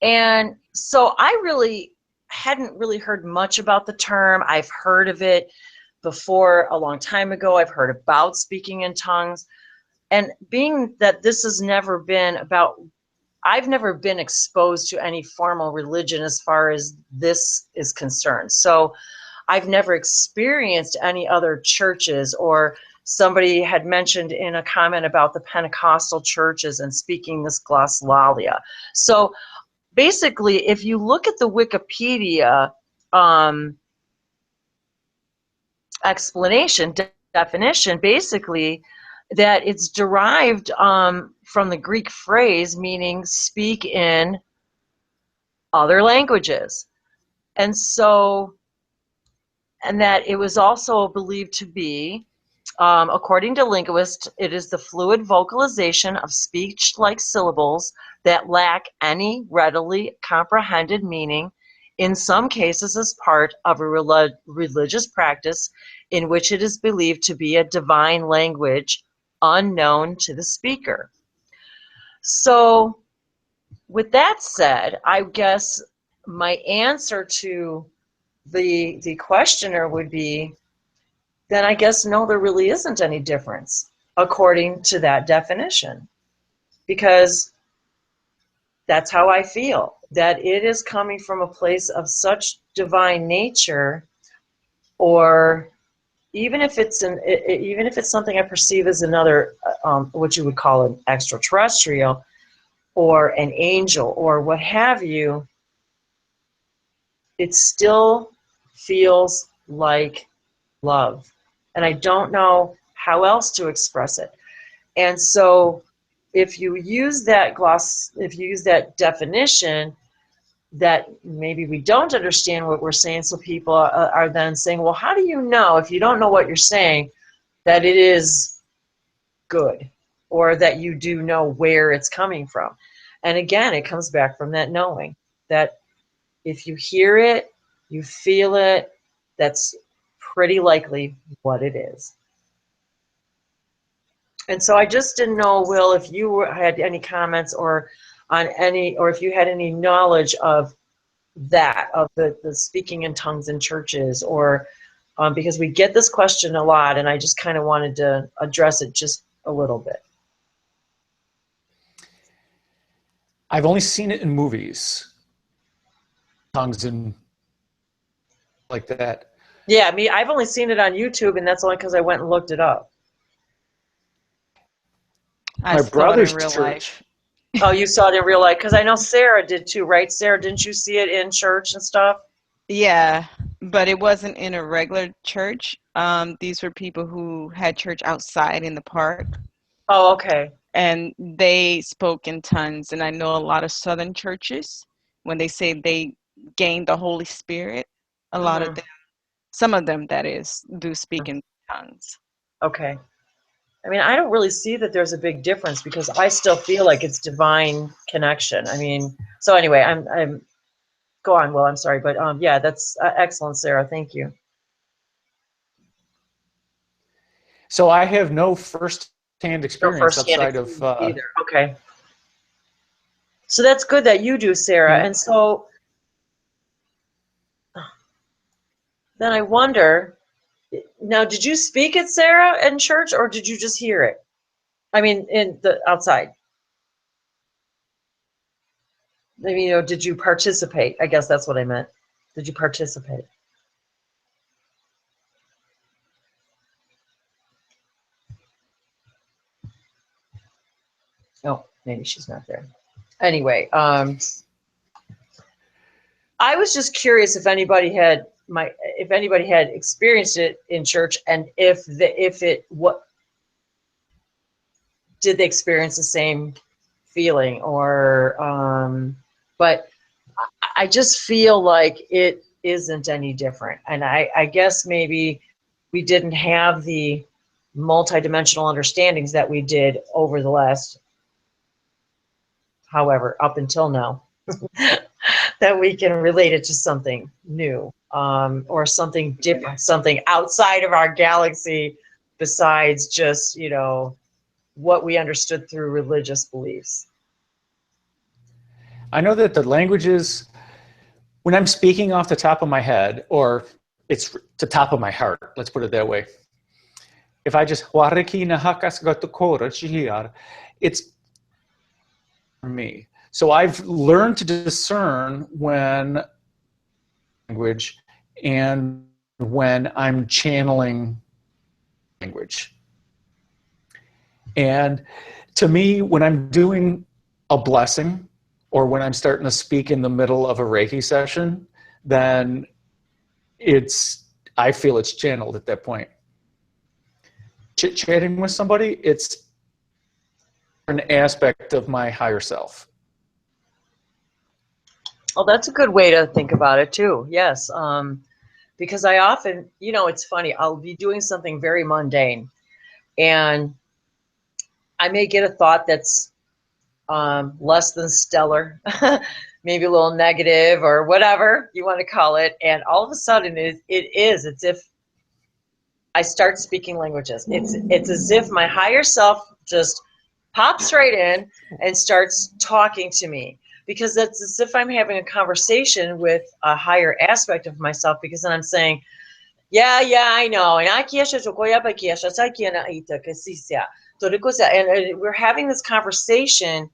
And so I really hadn't really heard much about the term. I've heard of it before a long time ago. I've heard about speaking in tongues. And being that this has never been about, I've never been exposed to any formal religion as far as this is concerned. So I've never experienced any other churches, or somebody had mentioned in a comment about the Pentecostal churches and speaking this glossolalia. So basically, if you look at the Wikipedia definition, basically, that it's derived from the Greek phrase meaning speak in other languages. And so, and that it was also believed to be, according to linguists, it is the fluid vocalization of speech-like syllables that lack any readily comprehended meaning, in some cases as part of a religious practice in which it is believed to be a divine language unknown to the speaker. So with that said, I guess my answer to the questioner would be, then I guess no, there really isn't any difference according to that definition, because that's how I feel, that it is coming from a place of such divine nature, or even if it's even if it's something I perceive as another, what you would call an extraterrestrial or an angel or what have you, it still feels like love. And I don't know how else to express it. And so if you use that definition, that maybe we don't understand what we're saying, so people are then saying, well, how do you know, if you don't know what you're saying, that it is good, or that you do know where it's coming from? And again, it comes back from that knowing, that if you hear it, you feel it, that's pretty likely what it is. And so I just didn't know, Will, if you had any comments or on any, or if you had any knowledge of that, of the speaking in tongues in churches, or because we get this question a lot, and I just kind of wanted to address it just a little bit. I've only seen it in movies, tongues and like that. Yeah, I've only seen it on YouTube, and that's only because I went and looked it up. My brother's church. Oh, you saw it in real life? Because I know Sarah did too, right? Sarah, didn't you see it in church and stuff? Yeah, but it wasn't in a regular church. These were people who had church outside in the park. Oh, okay. And they spoke in tongues. And I know a lot of Southern churches, when they say they gained the Holy Spirit, a lot of them, some of them, that is, do speak in tongues. Okay. I mean, I don't really see that there's a big difference because I still feel like it's divine connection. I mean, so anyway, I'm go on, Will, I'm sorry, but yeah, that's excellent, Sarah. Thank you. So I have no first-hand experience outside of either. Okay. So that's good that you do, Sarah. And so then I wonder, now, did you speak it, Sarah, in church, or did you just hear it? I mean, in the outside. I mean, did you participate? I guess that's what I meant. Did you participate? Oh, maybe she's not there. Anyway, I was just curious if anybody had experienced it in church, and did they experience the same feeling, or but I just feel like it isn't any different. And I guess maybe we didn't have the multidimensional understandings that we did over the last, however, up until now, that we can relate it to something new, or something different, something outside of our galaxy besides just, what we understood through religious beliefs. I know that the languages, when I'm speaking off the top of my head, or it's the top of my heart, let's put it that way. If I just, it's for me. So I've learned to discern when language and when I'm channeling language. And to me, when I'm doing a blessing, or when I'm starting to speak in the middle of a Reiki session, then I feel it's channeled at that point. Chit-chatting with somebody, it's an aspect of my higher self. Well, that's a good way to think about it too. Yes. Because I often, it's funny, I'll be doing something very mundane, and I may get a thought that's less than stellar, maybe a little negative or whatever you want to call it. And all of a sudden it's if I start speaking languages. It's as if my higher self just pops right in and starts talking to me, because it's as if I'm having a conversation with a higher aspect of myself, because then I'm saying, yeah, I know. And we're having this conversation.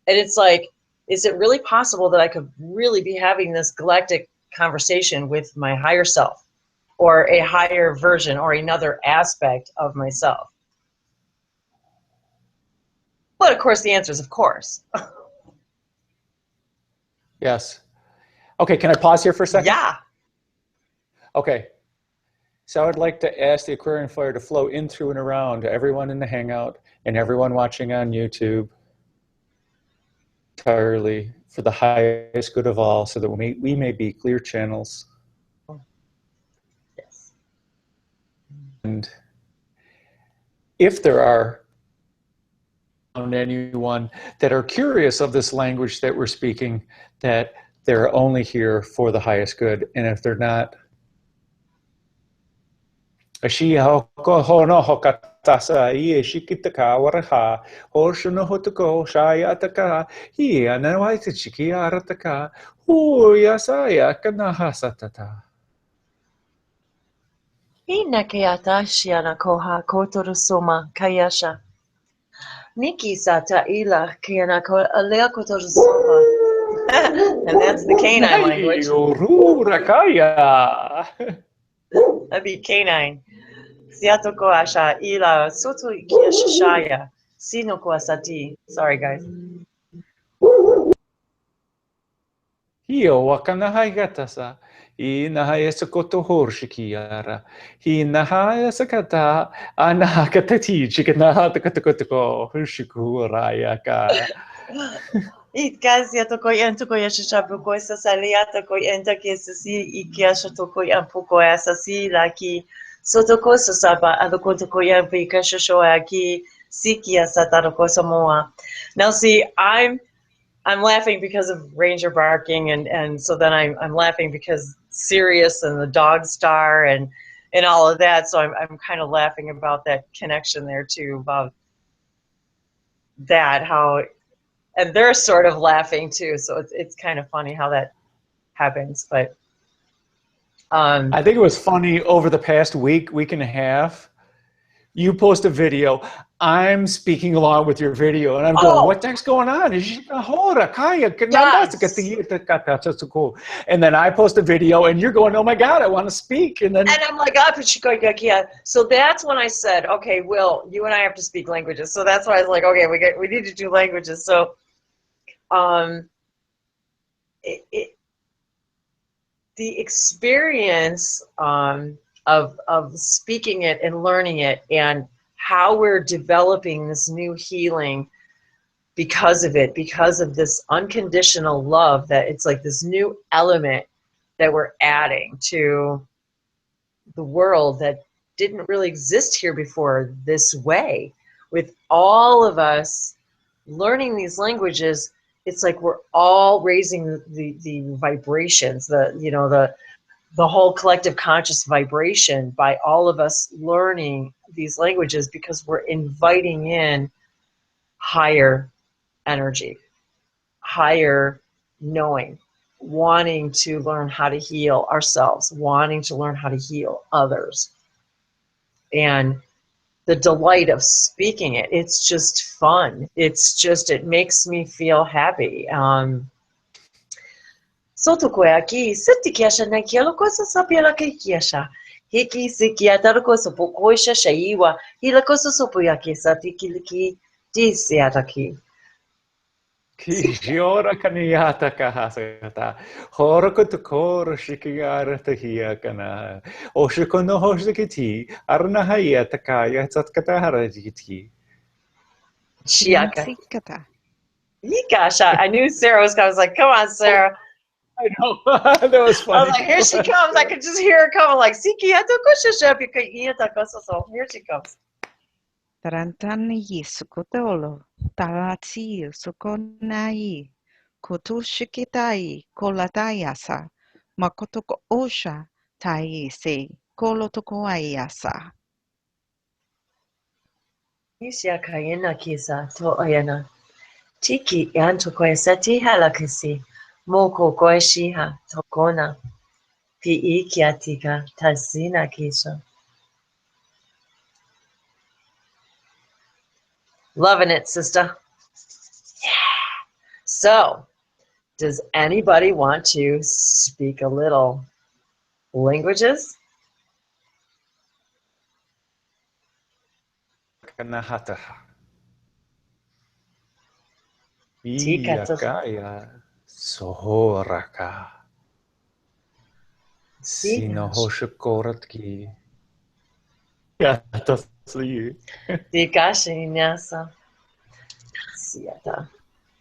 And it's like, is it really possible that I could really be having this galactic conversation with my higher self, or a higher version, or another aspect of myself? But of course, the answer is of course. Yes. Okay, can I pause here for a second? Yeah. Okay. So I would like to ask the Aquarian Fire to flow in, through, and around everyone in the Hangout and everyone watching on YouTube, entirely for the highest good of all, so that we may be clear channels. Yes. And if there are anyone that are curious of this language that we're speaking, that they're only here for the highest good. And if they're not, Shi hoko hono hokatasa I shikitaka waraha hoshino hotoko shayataka hi anawaita chiki arataka hu yasaya kanahasatata. Inakeata shiana koha kotoru soma kayasha. Niki sata ila kiana ko alea kotoru soma. And that's the canine language. Rakaya. That'd be canine. Siatoko asha ila soto kiashishaya. Sino ko asati. Sorry, guys. Hio wakanahaigatasa. I nahayasakoto horshikiara. Hi nahayasakata anahakatati chikanahatakatako hushikuarayaka. Itkasia toko yentoko yashishabu koisa saliata ko entaki sisi ikiasha toko yampuko asasi laki sotoko sasaba alokotoko yampika shoshoaki sikia sataroko samoa. Now see, I'm laughing because of Ranger barking and so then I'm laughing because Sirius and the dog star and all of that. So I'm kind of laughing about that connection there too, about that, how, and they're sort of laughing too. So it's kind of funny how that happens. But I think it was funny over the past week and a half. You post a video, I'm speaking along with your video, and I'm going, what the heck's going on? And then I post a video, and you're going, oh my God, I want to speak. And I'm like, so that's when I said, okay, Will, you and I have to speak languages. So that's why I was like, okay, we need to do languages. So the experience of speaking it and learning it and how we're developing this new healing because of it, because of this unconditional love, that it's like this new element that we're adding to the world that didn't really exist here before this way. With all of us learning these languages, it's like we're all raising the vibrations, the whole collective conscious vibration by all of us learning these languages, because we're inviting in higher energy, higher knowing, wanting to learn how to heal ourselves, wanting to learn how to heal others. And the delight of speaking it, it's just fun. It makes me feel happy. Soto koe aki, siti kiasha na kielo kosa sapiela ke kiasha. Hiki si kiataro kosa po koisha shaiwa, hila kosa sopo ya kisa tikiliki disi ataki. Kijora kaniyata kahasata. Horoko to kor shikiara tahia kana. Oshikono hoshikiti, arnahaya takaya tatkatahara jiti. Shiaka. Yikasha. I knew Sarah was coming. I was like, come on, Sarah. I know. That was funny. I was like, here she comes. I could just hear her coming, like, Siki, here she comes. Tarantani sukotolo, tarati sukonai, kotushikitai, kolatayasa, makotoko osha, tai se, kolotoko ayasa. Isha kayena kisa to oyana. Tiki yanto koesati halakisi. Moko koeshiha tokona. Pi kiatika tasina kisha. Loving it, sister. Yeah. So, does anybody want to speak a little languages? Kanahataha. Iyakaya sohoraka. Sinohoshakoratki. Yeah, that's you.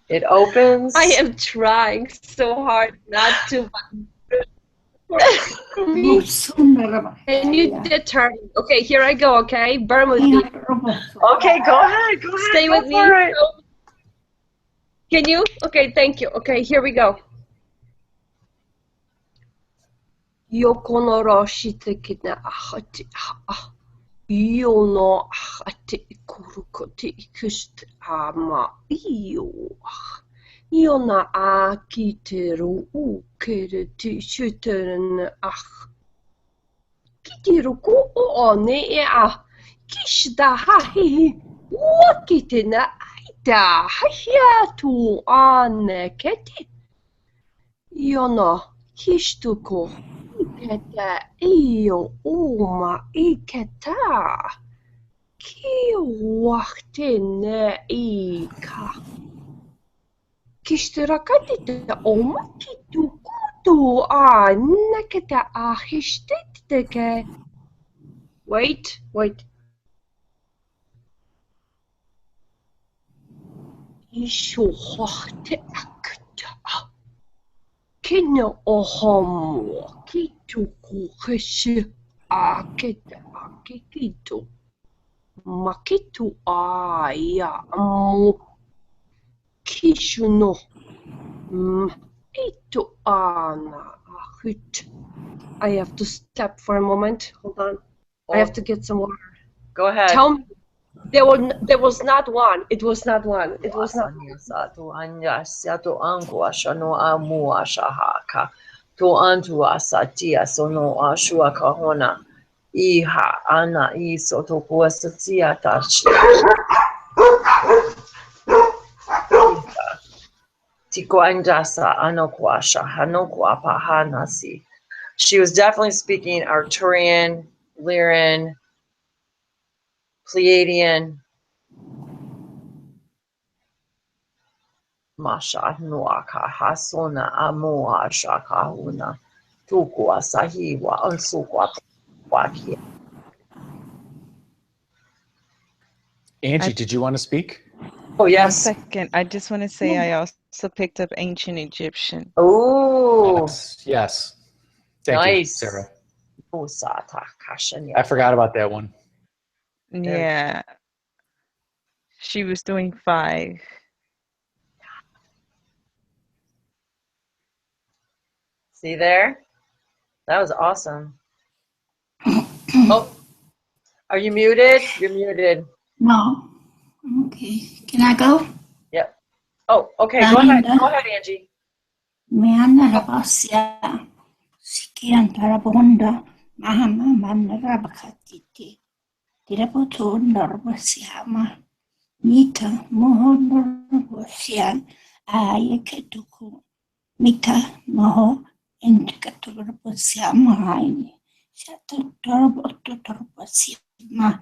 It opens. I am trying so hard not to. And you did turn. Okay, here I go. Okay, burn with me. Okay, go ahead. Go ahead. Stay with me. Can you? Okay, thank you. Okay, here we go. Yokonoro shitekina ahati ah. Yono ahati kurukoti kust ama iyo. Yona akiteru ukereti shuteren ah. Kitiru ko one ah. Kishda hahi. Wakitina aita hahiatu aneketi. Yono kishtuko. Iketa iyo uma iketa. Ki waktene ika. Kishtirakatita oma kitukutu a neketa a hishteteke. Wait. Ishu hochte akta. Kino ohomo kituku heshi aketa akikitu. Makitu aya mu kishuno. Itu ana ahut. I have to step for a moment. Hold on. I have to get some water. Go ahead. Tell me. There was not one. It was not one. It was not. Tu anya siatu angua shano amua shahaka. Tu antu asatia sono ashua kahona. Iha ana isoto kuasatia tashi. Tiko andasa anokwasha hanokwa pahanasi. She was definitely speaking Arturian, Lyrian, Pleiadian, Masha Nuaka Hasona Amoa Shakahuna Tukua Sahiwa Unsukwa Waki. Angie, did you want to speak? Oh, yes. 1 second. I just want to say I also picked up ancient Egyptian. Oh, Yes. Thank nice. you, Sarah. Usata Kashanya. I forgot about that one. Yeah. She was doing 5. See there? That was awesome. Oh, are you muted? You're muted. No. Okay. Can I go? Yep. Oh, okay. Go ahead. Go ahead, Angie. Meana rabasia. Sikian tarabonda. Mahama mana rabakatiti. Dirabotunda rabasiama. Mita mohondo rabasian. Ayaketuku. Mita moho. Indicatu rabasiama haini. Shatu tarabotu tarabasiama.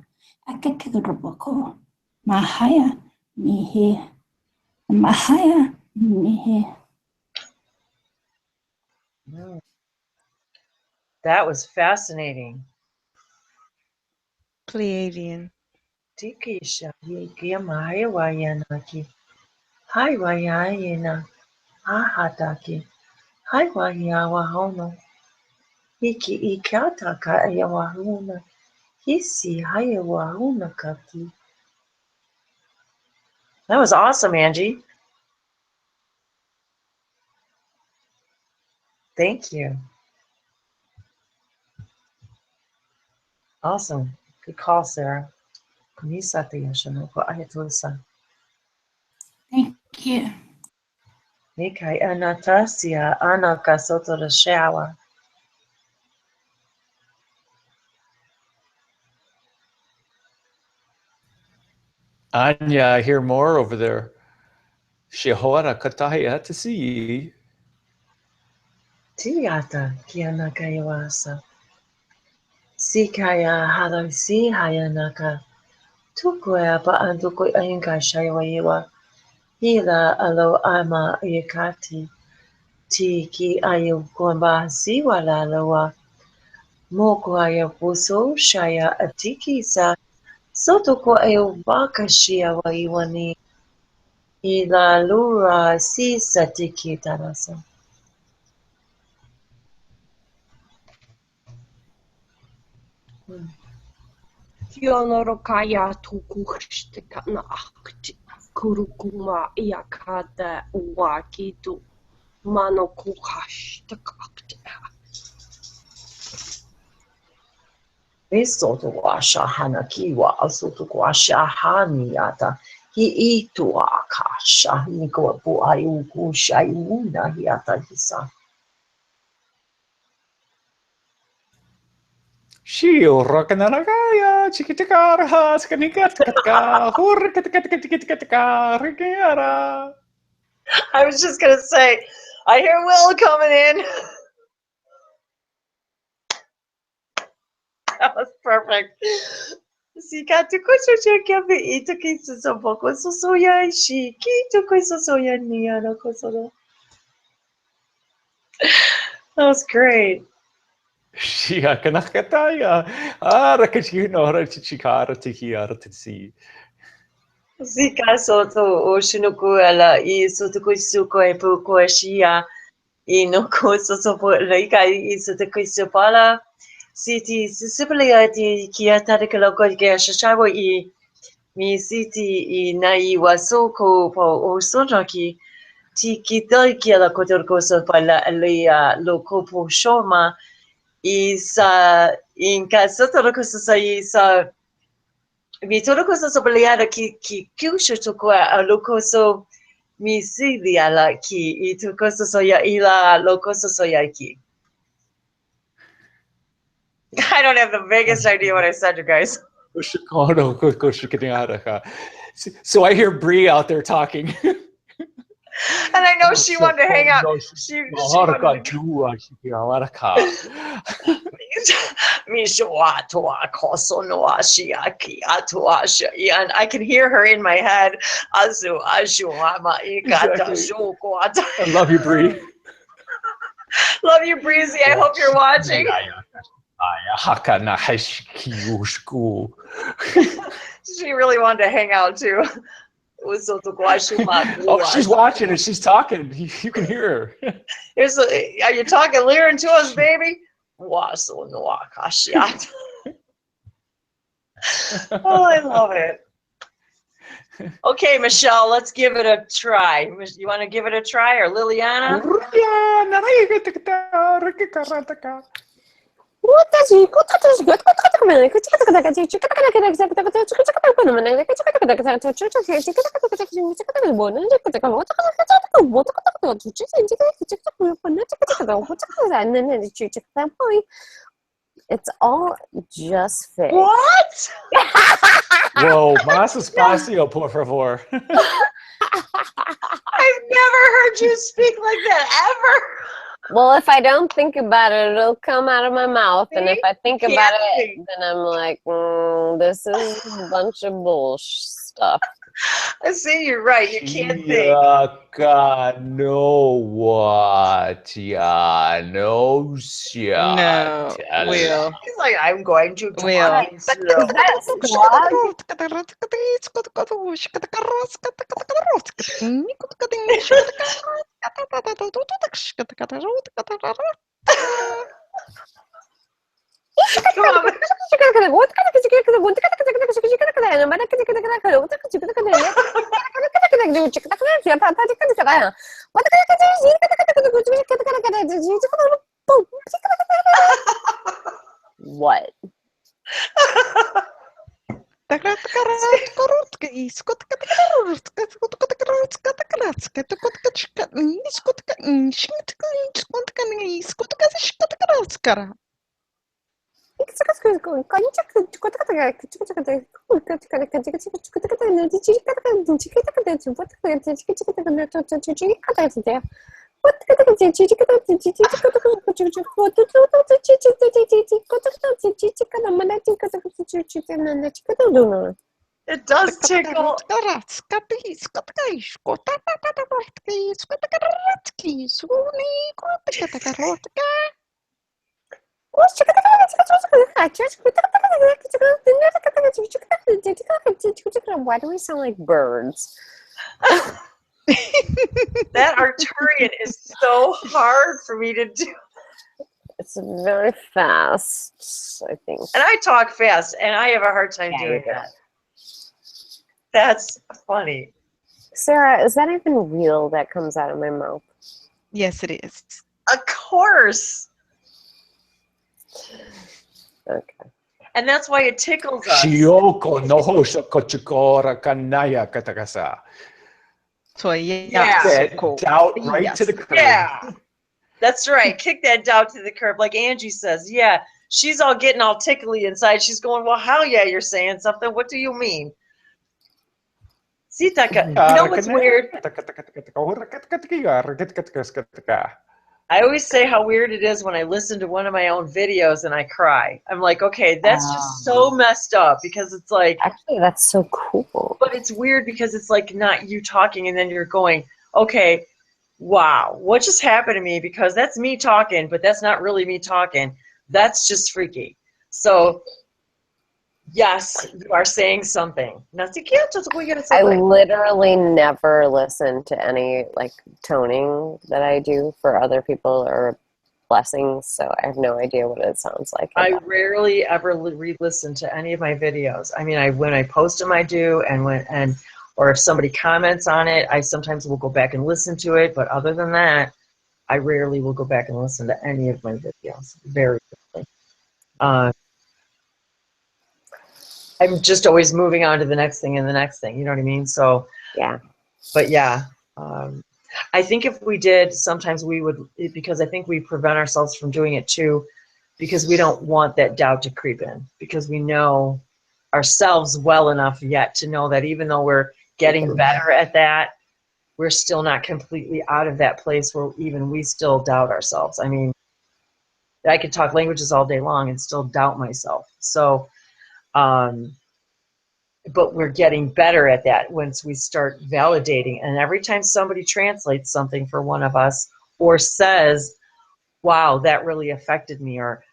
Akategurabako. Mahaya mihe. Mahaya mihe. That was fascinating. Pleiadian. Tikisha yikia mahaya wayanaki. Hai wayayena. Ahadaki. Hai wayawahono. Hiki ikataka ayawahuna. Hisi hayawahuna kaki. That was awesome, Angie. Thank you. Awesome. Good call, Sarah. Thank you. Nikai Anatasia Anaka Soto the shower. Anya, I hear more over there. Shehora Kataya to see. Tiata Kianakayawasa. Sikaya Hadasi Hayanaka. Tukoya pa Antuko Ayinka Shayawa. Hila alo ama yakati. Tiki ayo kwamba siwa la loa. Moko ayo puso shaya atiki sa. Soto ko ayo baka shia wa iwani. Ila lura si satiki tarasa. Yonorokaya tukushtika na akti. Kurukuma yakada wakitu. Mano kukashtika akti. Esotuasha hanakiwa asutuasha haniata. Hi ituakasha hiko puayuku shayuna hiata hisa. Shio rokanaragaya, chikitikara, skanikataka, hurrikatikatikatikatikatika, rikiara. I was just gonna say, I hear Will coming in. That was perfect. That was great. Shia kanakataya, rakachino, rachichikara, tihiara, tisi. Zika soto o shunukuela I sotukuisuko e pukoashia I no koso sopo laika I sotukuisopala. Siti sisipalia di kiatakaloko gashashawo I mi siti I nai wasoko po o sonaki. Ti kia la kotorkoso pala alia loko po shoma. Isa in kasotorkoso sa isa. Mi torokoso so baleada ki kyushu tokua a lokoso mi silia la ki I tokoso so ya ila lokoso so ya ki. I don't have the vaguest idea what I said, you guys. So I hear Bree out there talking. And I know she wanted to hang out. She wanted to... And I can hear her in my head. Exactly. I love you, Bree. Love you, Breezy. I hope you're watching. She really wanted to hang out too. Oh, she's watching and she's talking. You can hear her. Are you talking Lyran to us, baby? Oh, I love it. Okay, Michelle, let's give it a try. You want to give it a try, or Liliana? It's all just fake. What? Whoa, más espacio, por favor. I've never heard you speak like that, ever. Well, if I don't think about it, it'll come out of my mouth. And if I think about it, then I'm like, this is a bunch of bullshit stuff. I see, you're right. You can't think. No, what? Yeah, no shit. No, Will. He's like, I'm going to Will. What? It does tickle. Why do we sound like birds? That Arcturian is so hard for me to do. It's very fast, I think. And I talk fast, and I have a hard time doing that. That's funny. Sarah, is that even real that comes out of my mouth? Yes, it is. Of course. Okay. And that's why it tickles us. Shioko noho shakochikora kanaya katakasa. Yeah. That doubt right to the curb. Yeah. That's right. Kick that doubt to the curb. Like Angie says, yeah, she's all getting all tickly inside. She's going, well, hell yeah, you're saying something. What do you mean? Sitaka, you know what's weird? I always say how weird it is when I listen to one of my own videos and I cry. I'm like, okay, that's just so messed up because it's like. Actually, that's so cool. But it's weird because it's like not you talking and then you're going, okay, wow, what just happened to me? Because that's me talking, but that's not really me talking. That's just freaky. So, yes, you are saying something. I literally never listen to any like toning that I do for other people or blessings, so I have no idea what it sounds like. I rarely ever re-listen to any of my videos. I mean, when I post them, I do, or if somebody comments on it, I sometimes will go back and listen to it. But other than that, I rarely will go back and listen to any of my videos. Very rarely. I'm just always moving on to the next thing and the next thing. You know what I mean? So yeah. But yeah, I think if we did, sometimes we would, because I think we prevent ourselves from doing it too, because we don't want that doubt to creep in, because we know ourselves well enough yet to know that even though we're getting better at that, we're still not completely out of that place where even we still doubt ourselves. I mean, I could talk languages all day long and still doubt myself. So, but we're getting better at that once we start validating. And every time somebody translates something for one of us or says, wow, that really affected me, or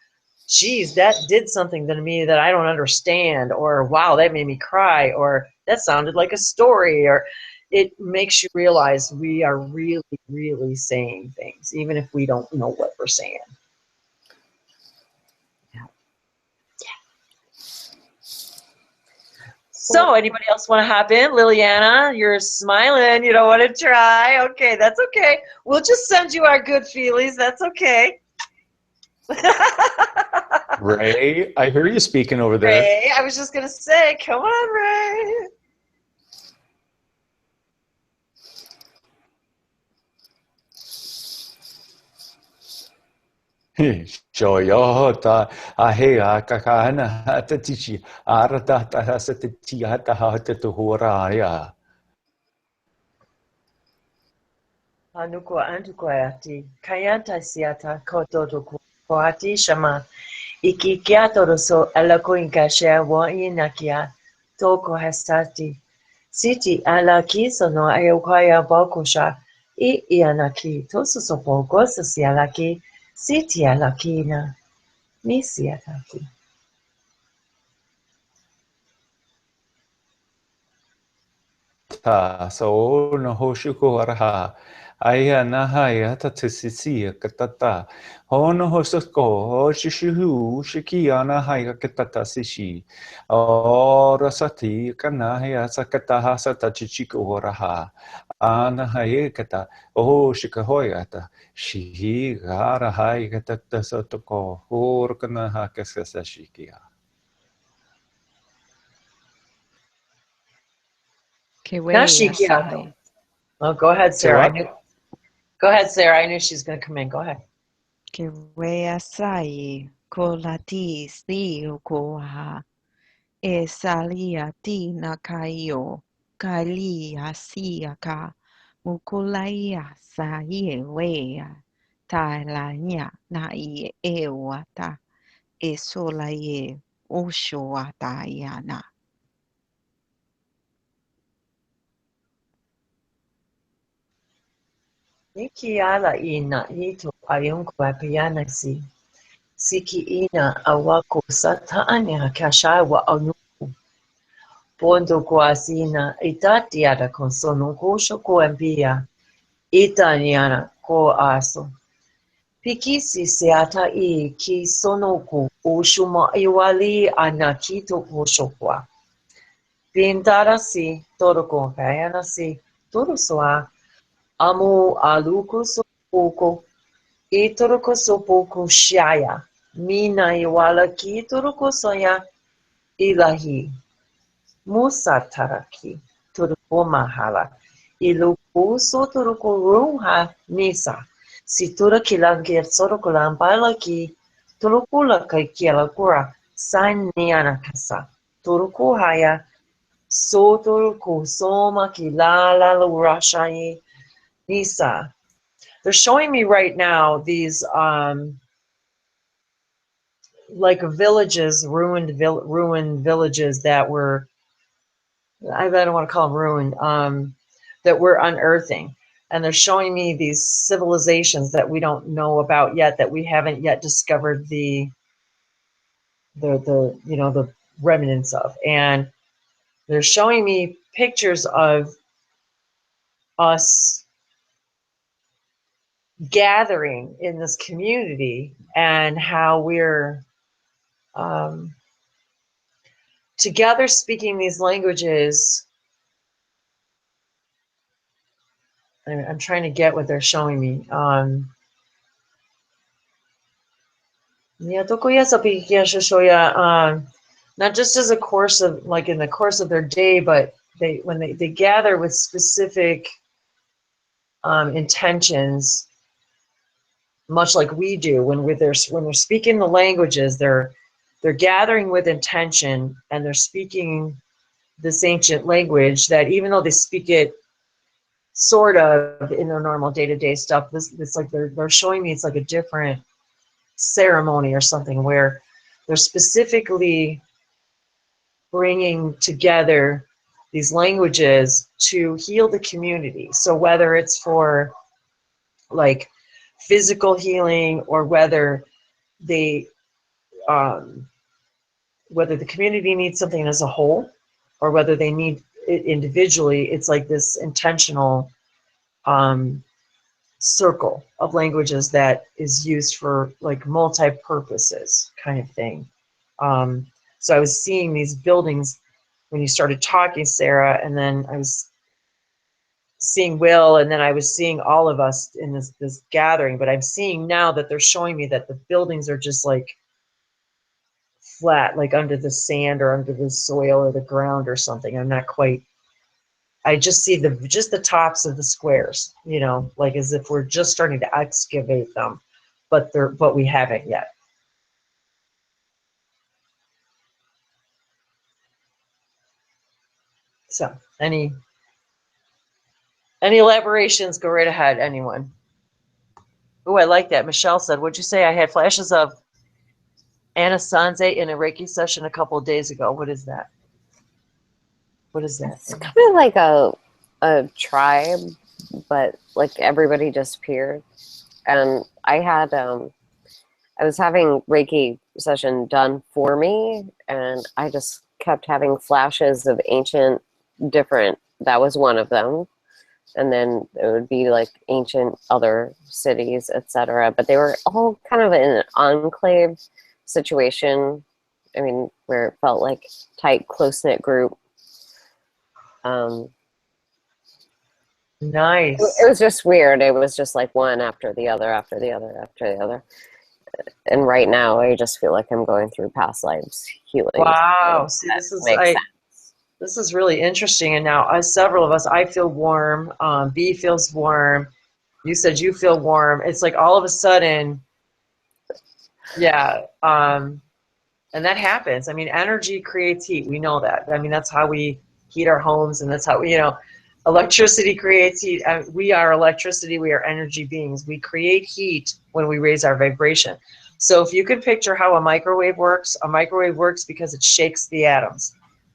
geez, that did something to me that I don't understand, or wow, that made me cry, or that sounded like a story, or it makes you realize we are really, really saying things, even if we don't know what we're saying. So, anybody else want to hop in? Liliana, you're smiling. You don't want to try. Okay, that's okay. We'll just send you our good feelings. That's okay. Ray, I hear you speaking over there. Ray, I was just going to say, come on, Ray. Joyota ahea kakana atatichi arata hasatiti hata hatatuhuraya. Anuko antukoyati kayanta siata kototo koati shama ikikiatoroso alako inkasha wa inakia toko hastati siti alaki sono ayokaya bokosha ianaki tosusopo gosasialaki siti alakina misiataki. So no hoshuko araha. Aya nahaya tatisisi katata. Hono hosako hoshishu shikiana haya katata sishi. Ora sati kanahaya sakataha satachichiko oraha. Anahaya kata. Oh shikahoyata. Shihi gara haya katata sotoko. Horkanaha kasasashikia. Oh, go ahead, Sarah. Go ahead, Sarah. I knew she was going to come in. Go ahead. Que asai kolati si ukoha e salia ti na kaio kali asiaka mukulaia sa wea ta lanya na i wata e sola osho wata yana. Niki ala ina ito ayunkwa piyanasi. Siki ina awako satanya kashawa anuku. Pondo kwasina itati ada konsono kusho kuambia. Itanyana ko aso. Pikisi seata I ki sonoku ushuma iwali anakito kushokwa. Pintarasi toroko kayanasi turuswa. Amu aluko sopoko, itoroko sopoko shaya, Minaiwalaki turuko soya ilahi. Musataraki turuko mahala. Ilukuso turuko ruha nisa. Situra kilangir soruko lambalaki turukula kaikialakura saniana kasa. Turuko haya soturuko soma kilala lurashai nisa. They're showing me right now these like villages, ruined villages that were, I don't want to call them ruined, that we're unearthing. And they're showing me these civilizations that we don't know about yet, that we haven't yet discovered the you know, the remnants of. And they're showing me pictures of us gathering in this community and how we're together speaking these languages. I'm trying to get what they're showing me. Not just as a course of, like in the course of their day, but when they gather with specific intentions, much like we do when they're speaking the languages, they're gathering with intention, and they're speaking this ancient language that, even though they speak it sort of in their normal day-to-day stuff, it's like they're showing me it's like a different ceremony or something where they're specifically bringing together these languages to heal the community. So whether it's for like physical healing, or whether they whether the community needs something as a whole, or whether they need it individually, it's like this intentional circle of languages that is used for like multi-purposes kind of thing. So I was seeing these buildings when you started talking, Sarah, and then I was seeing Will, and then I was seeing all of us in this gathering. But I'm seeing now that they're showing me that the buildings are just like flat, like under the sand or under the soil or the ground or something. I'm not quite. I just see just the tops of the squares, you know, like as if we're just starting to excavate them, but we haven't yet. So any elaborations, go right ahead, anyone. Oh, I like that. Michelle said, what'd you say? I had flashes of Anna Sanze in a Reiki session a couple of days ago. What is that? What is that? It's kind of like a tribe, but like everybody disappeared. And I was having Reiki session done for me, and I just kept having flashes of ancient different, that was one of them. And then it would be like ancient other cities, etc. But they were all kind of in an enclave situation. I mean, where it felt like tight, close-knit group. Nice. It was just weird. It was just like one after the other, after the other, after the other. And right now, I just feel like I'm going through past lives healing. Wow. See, this is really interesting. And now, several of us, I feel warm. B feels warm. You said you feel warm. It's like all of a sudden, yeah. And that happens. I mean, energy creates heat. We know that. I mean, that's how we heat our homes, and that's how we, electricity creates heat. We are electricity. We are energy beings. We create heat when we raise our vibration. So if you can picture how a microwave works because it shakes the atoms.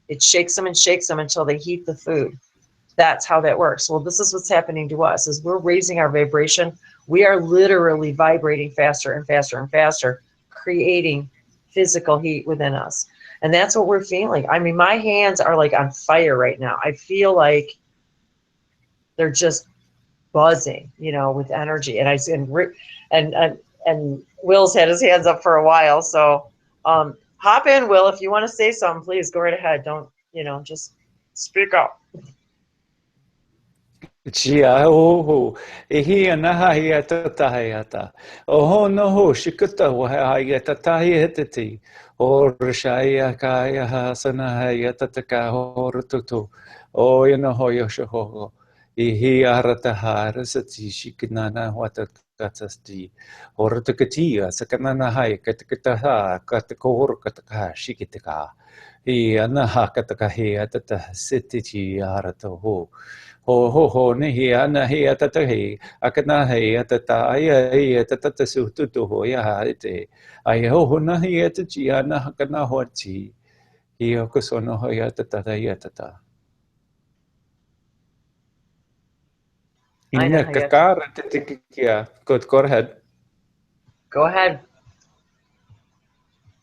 It shakes them and shakes them until they heat the food. That's how that works. Well, this is what's happening to us. As we're raising our vibration, we are literally vibrating faster and faster and faster, creating physical heat within us. And that's what we're feeling. I mean, my hands are like on fire right now. I feel like they're just buzzing, with energy. And Will's had his hands up for a while. So hop in, Will, if you want to say something, please go right ahead. Don't, just speak up. Chia oho, e hi anaha hi ata tahi ata. Oho no ho, shikuta wa hi ata tahi hitati. O rishaya kaya hasana hi ata taka ho rututu. O yano ho yoshoho. I hi arata harasati shikinana wata katasti. O rutukatia sakanana hai katakataha katakor kataka shikitaka. I anaha kataka hi ata sititi arata ho. Ho ho ho ne hi ana hi atata hi akana hi atata ai ai atata su tu tu ho ya ha te ai ho ho na hi atati ana hakana ho ti hi o ko sono ho ya atata ya atata I know inna how you. kakara te te kia go ahead. Go ahead.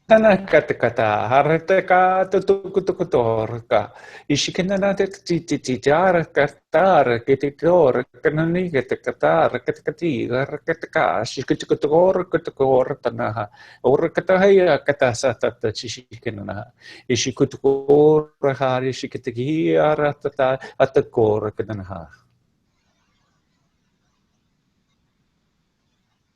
Tana katakata, harataka tutukutukutorka, ishikana titiara katar, ketitor, kanani katakatar, katakati, rakataka, shikatukator, katakor tanaha, or katahaya katasata chishikana, ishikutukor, hari shikataki, aratata, atakor kananaha.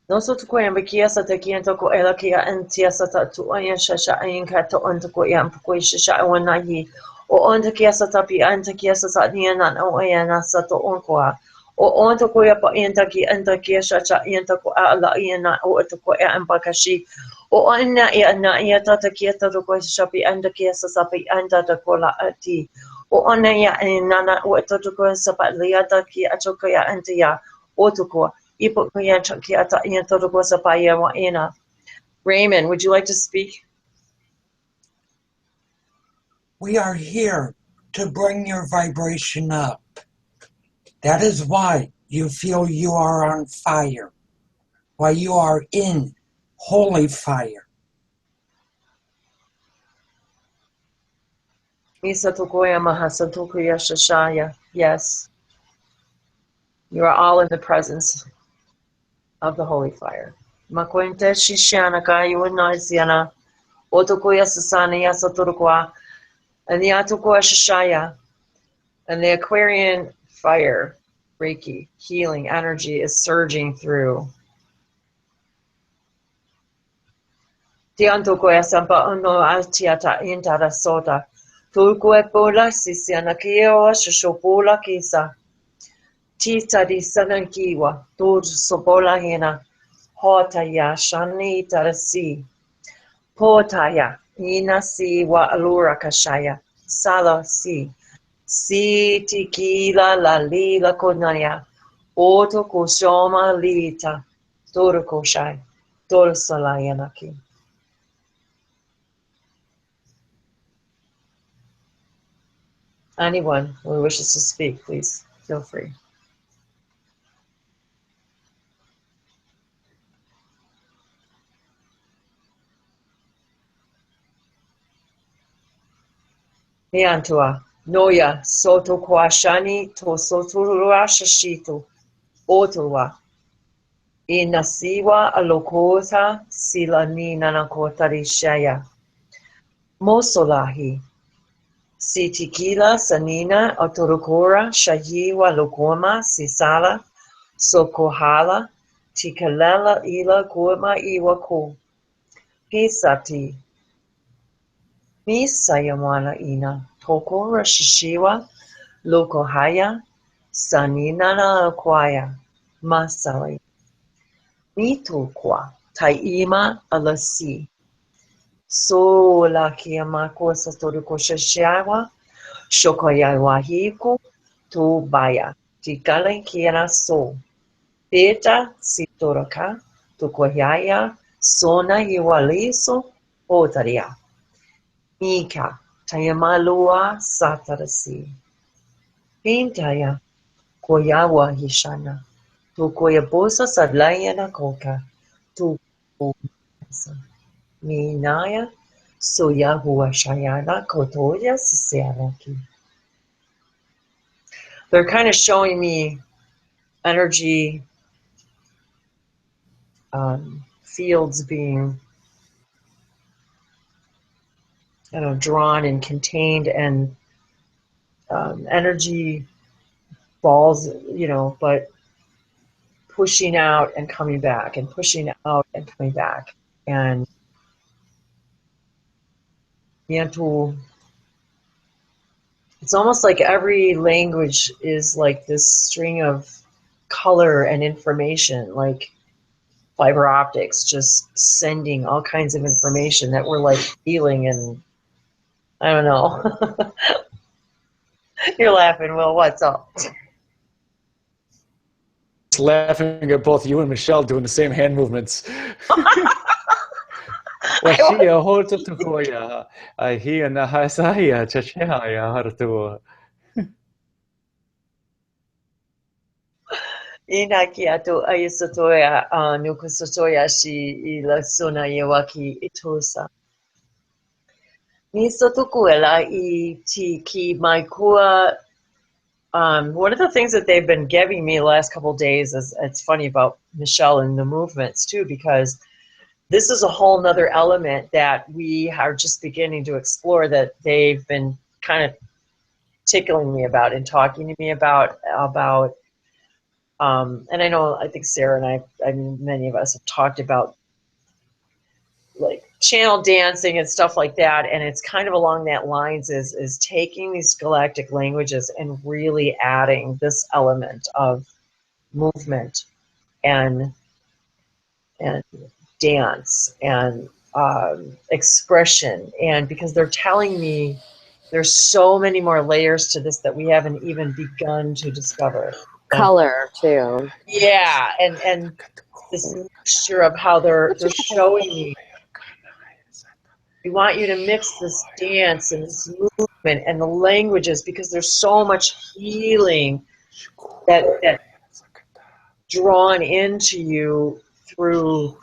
Noso tu koe ambikia sa te kia toko ela kia antia sa ta tu aya shasha ayin ka to on toko ya ampukoi shasha awana hi. O on te kia sa tapi anta kia sa ta nia na o aya na sa to on koa. O on toko ya pa anta ki anta kia shasha ayin toko a ala iya na o toko ya ampakashi. O ana ia na ia tata kia toko shapi anta kia sa sapi anta toko la ati. O ona ia nana o toko sa pa liata ki atoko ya anta ya o toko. Raymond, would you like to speak? We are here to bring your vibration up. That is why you feel you are on fire, why you are in holy fire. Yes, you are all in the presence of the holy fire. Makwente shishana kayu naisiana, otokoya sasana yasaturukwa, and the atokoya shishaya, and the Aquarian fire, Reiki, healing energy is surging through. Tiantokoya sampa ono altiata intara sota, tulkue pola sisiana kio shoshopola kisa. Tita di sanankiwa, tur sopola hina, hotaya shani tarasi, potaya, ina si wa alura kashaya, sala si tikila la lila konaya, oto kushoma lita, toro koshai, toro salayanaki. Anyone who wishes to speak, please feel free. Niantua, Noya, Soto Kwashani, to Soturua Shashito, Otua, Inasiwa Alokota, Silani Nanakotari Shaya, Mosolahi, Sitikila, Sanina, Otorokora, Shayiwa Lokoma, Sisala, Sokohala, Tikalela Ila Gurma Iwako, Pisati, Misayamana Ina, Tokora Shishiwa, Lokohaya, Saninana Kwaya, Masai, Mitokwa, Taima Alasi, Solakia Makosa Torikoshawa, Shokoyawahiko, Tobaya, Tikalekiana So, Peta Sitoraka, Tokoyaya, Sona Iwaliso, Otaria, Mika, Tayamalua Satarasi. Pintaya, Koyawa Hishana, tu Koyabosa Sadlayana Koka, tu Minaya, Soyahua Shayana, Kotoya Siseraki. They're kind of showing me energy fields being, drawn and contained, and energy balls, you know, but pushing out and coming back and pushing out and coming back. And it's almost like every language is like this string of color and information, like fiber optics, just sending all kinds of information that we're like feeling. And I don't know. You're laughing, Will. What's up? Laughing at both you and Michelle doing the same hand movements. Washia hota tukoya, ahia na hasaya chachaya hartua. Inaki ato ayasotoya nukusotoya shi ilasona yewaki itosa. Nisotukuela I tiki maikua. One of the things that they've been giving me the last couple of days is, it's funny about Michelle and the movements too, because this is a whole nother element that we are just beginning to explore, that they've been kind of tickling me about and talking to me about, and I think Sarah and I mean, many of us have talked about like channel dancing and stuff like that, and it's kind of along that lines is taking these galactic languages and really adding this element of movement and dance and expression, and because they're telling me there's so many more layers to this that we haven't even begun to discover. Color too. Yeah, and this mixture of how they're showing me. We want you to mix this dance and this movement and the languages, because there's so much healing that drawn into you through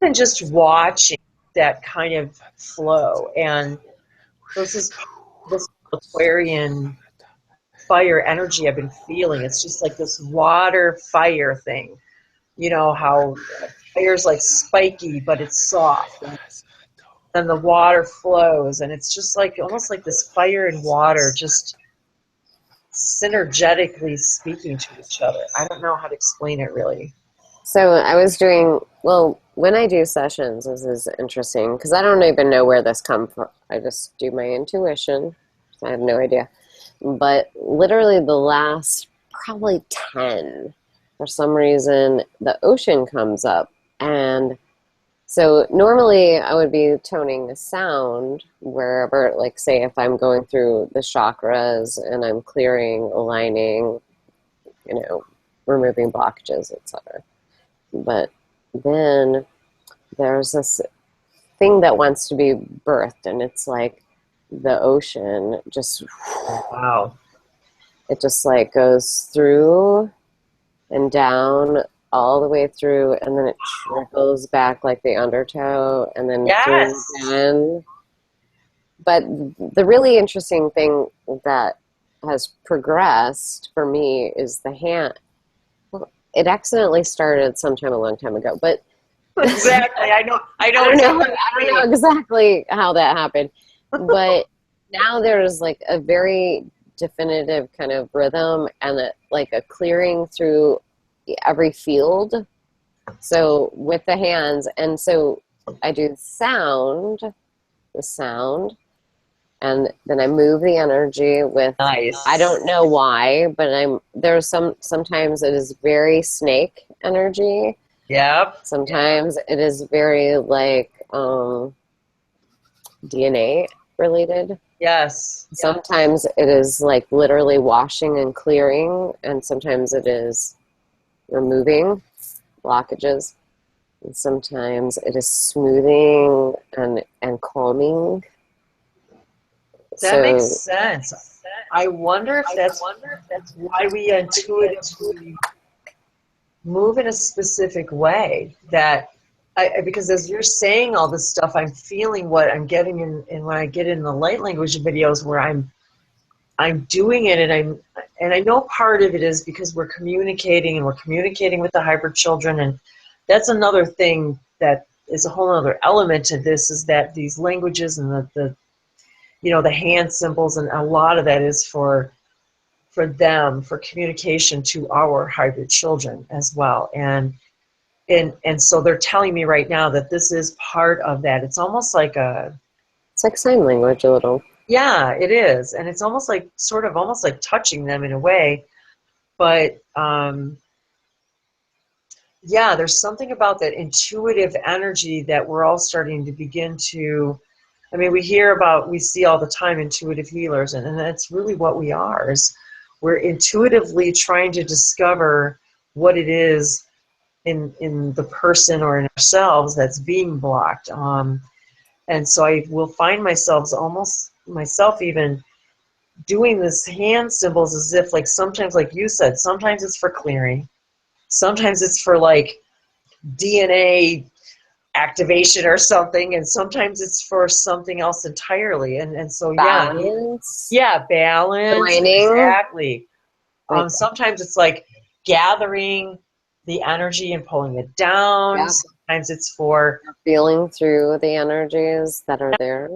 and just watching that kind of flow. And this Aquarian fire energy I've been feeling. It's just like this water fire thing. You know how fire's like spiky, but it's soft. And the water flows, and it's just like almost like this fire and water just synergetically speaking to each other. I don't know how to explain it really. So I was doing, well, when I do sessions, this is interesting because I don't even know where this comes from. I just do my intuition. I have no idea. But literally the last probably 10, for some reason, the ocean comes up. And so normally I would be toning the sound wherever, like say if I'm going through the chakras and I'm clearing, aligning, you know, removing blockages, etc. But then there's this thing that wants to be birthed, and it's like the ocean just, wow, it just like goes through and down all the way through, and then it trickles back like the undertow, and then through again. But the really interesting thing that has progressed for me is the hand. Well, it accidentally started sometime a long time ago, but exactly. I don't know exactly how that happened, but now there's like a very definitive kind of rhythm and like a clearing through every field. So with the hands, and so I do the sound, and then I move the energy with, nice. I don't know why, but there's sometimes it is very snake energy. Yep. Sometimes it is very like DNA related. Yes. Sometimes it is like literally washing and clearing, and sometimes it is removing blockages, and sometimes it is smoothing and calming. That makes sense. I wonder if that's why we intuitively move in a specific way. Because as you're saying all this stuff, I'm feeling what I'm getting in when I get in the light language videos where I'm doing it, and I know part of it is because we're communicating with the hybrid children, and that's another thing that is a whole other element to this, is that these languages and the hand symbols, and a lot of that is for for them, for communication to our hybrid children as well. And so they're telling me right now that this is part of that. It's almost like it's like sign language a little. Yeah, it is. And it's almost like, sort of almost like touching them in a way. But yeah, there's something about that intuitive energy that we're all starting to begin to, I mean, we see all the time intuitive healers, and that's really what we are, is we're intuitively trying to discover what it is in the person or in ourselves that's being blocked. And so I will find myself even doing this hand symbols as if, like, sometimes, like you said, sometimes it's for clearing, sometimes it's for like DNA activation or something, and sometimes it's for something else entirely. And so Balance. Yeah, balance. Aligning. Exactly. Sometimes it's like gathering the energy and pulling it down. Yeah. Sometimes it's for feeling through the energies that are there,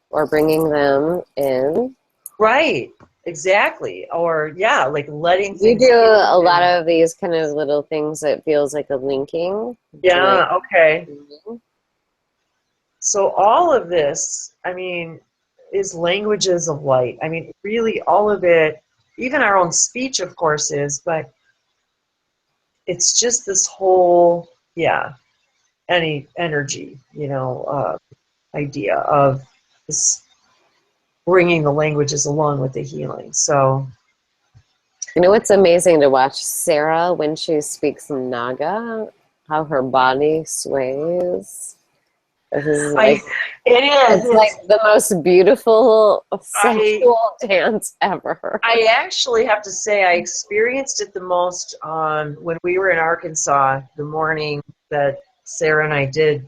or bringing them in. Right. Exactly. Or yeah, like letting You things do a lot of these kind of little things that feels like a linking. Yeah, okay. So all of this, I mean, is languages of light. I mean, really all of it, even our own speech, of course, is, but it's just this whole, energy, idea of this bringing the languages along with the healing. So, you know, it's amazing to watch Sarah when she speaks Naga, how her body sways. This is like, it's like the most beautiful sensual dance ever. I actually have to say I experienced it the most when we were in Arkansas the morning that Sarah and I did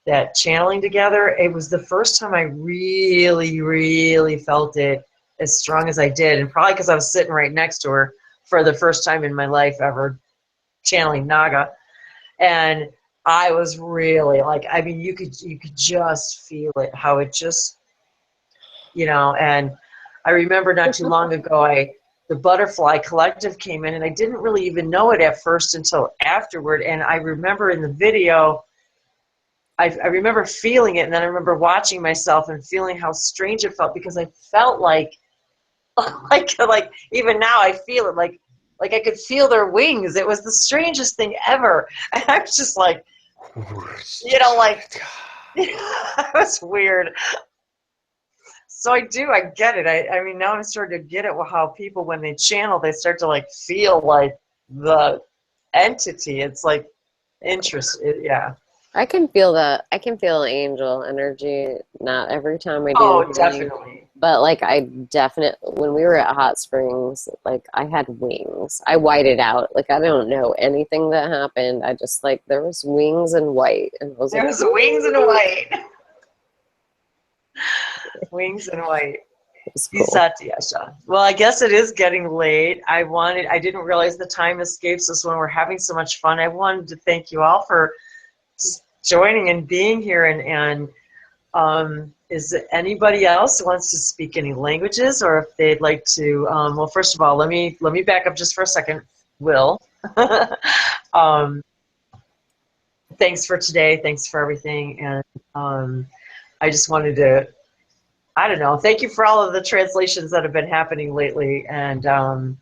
that channeling together. It was the first time I really, really felt it as strong as I did, and probably because I was sitting right next to her for the first time in my life ever channeling Naga. And I was really like, I mean, you could just feel it, how it just, and I remember not too long ago, the Butterfly Collective came in, and I didn't really even know it at first until afterward. And I remember in the video, I remember feeling it, and then I remember watching myself and feeling how strange it felt, because I felt like even now I feel it, like I could feel their wings. It was the strangest thing ever. And I was just like, it was weird. So I get it. I mean, now I'm starting to get it, how people, when they channel, they start to like feel like the entity. It's like interesting. Yeah. I can feel that. I can feel angel energy. Not every time I do. Oh, definitely. But like, when we were at Hot Springs, like, I had wings. I whited out. Like, I don't know anything that happened. I just, like, there was wings and white, and I was there was wings and white. Wings and white. Cool. Well, I guess it is getting late. I didn't realize the time escapes us when we're having so much fun. I wanted to thank you all for just joining and being here. And is there anybody else who wants to speak any languages, or if they'd like to? Well, first of all, let me back up just for a second. Will, thanks for today. Thanks for everything. And I just wanted to, I don't know, thank you for all of the translations that have been happening lately. And I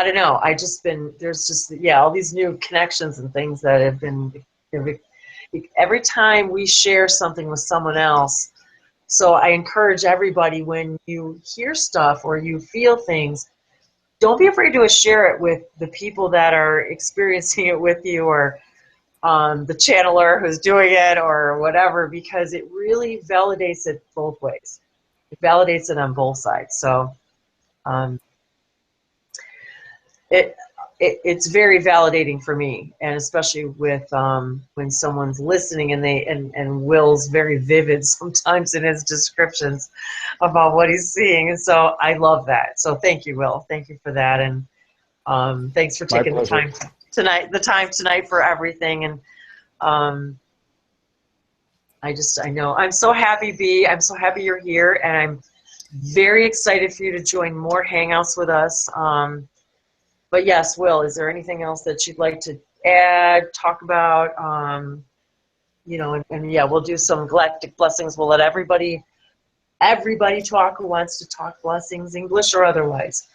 don't know, there's just, all these new connections and things that have been, every time we share something with someone else. So I encourage everybody, when you hear stuff or you feel things, don't be afraid to share it with the people that are experiencing it with you, or the channeler who's doing it, or whatever, because it really validates it both ways. It validates it on both sides. So it's very validating for me, and especially with when someone's listening and Will's very vivid sometimes in his descriptions about what he's seeing, and so I love that. So thank you, Will. Thank you for that, and thanks for taking the time tonight for everything. And I know I'm so happy, B. I'm so happy you're here, and very excited for you to join more Hangouts with us. But yes, Will, is there anything else that you'd like to add, talk about? You know, and yeah, we'll do some galactic blessings. We'll let everybody talk who wants to talk blessings, English or otherwise.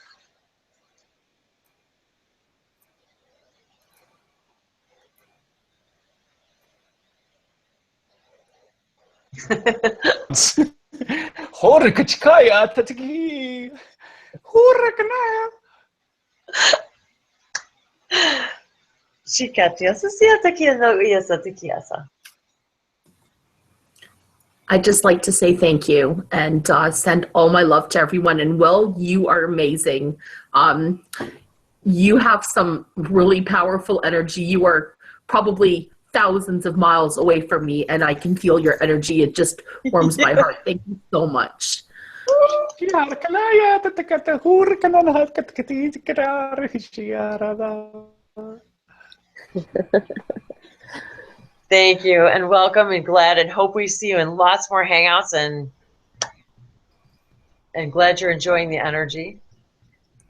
Horikachikaya tatiki. Hurakanaya. I'd just like to say thank you and send all my love to everyone. And Will, you are amazing. You have some really powerful energy. You are probably thousands of miles away from me, and I can feel your energy. It just warms my heart. Thank you so much. Thank you, and welcome, and glad, and hope we see you in lots more Hangouts, and glad you're enjoying the energy.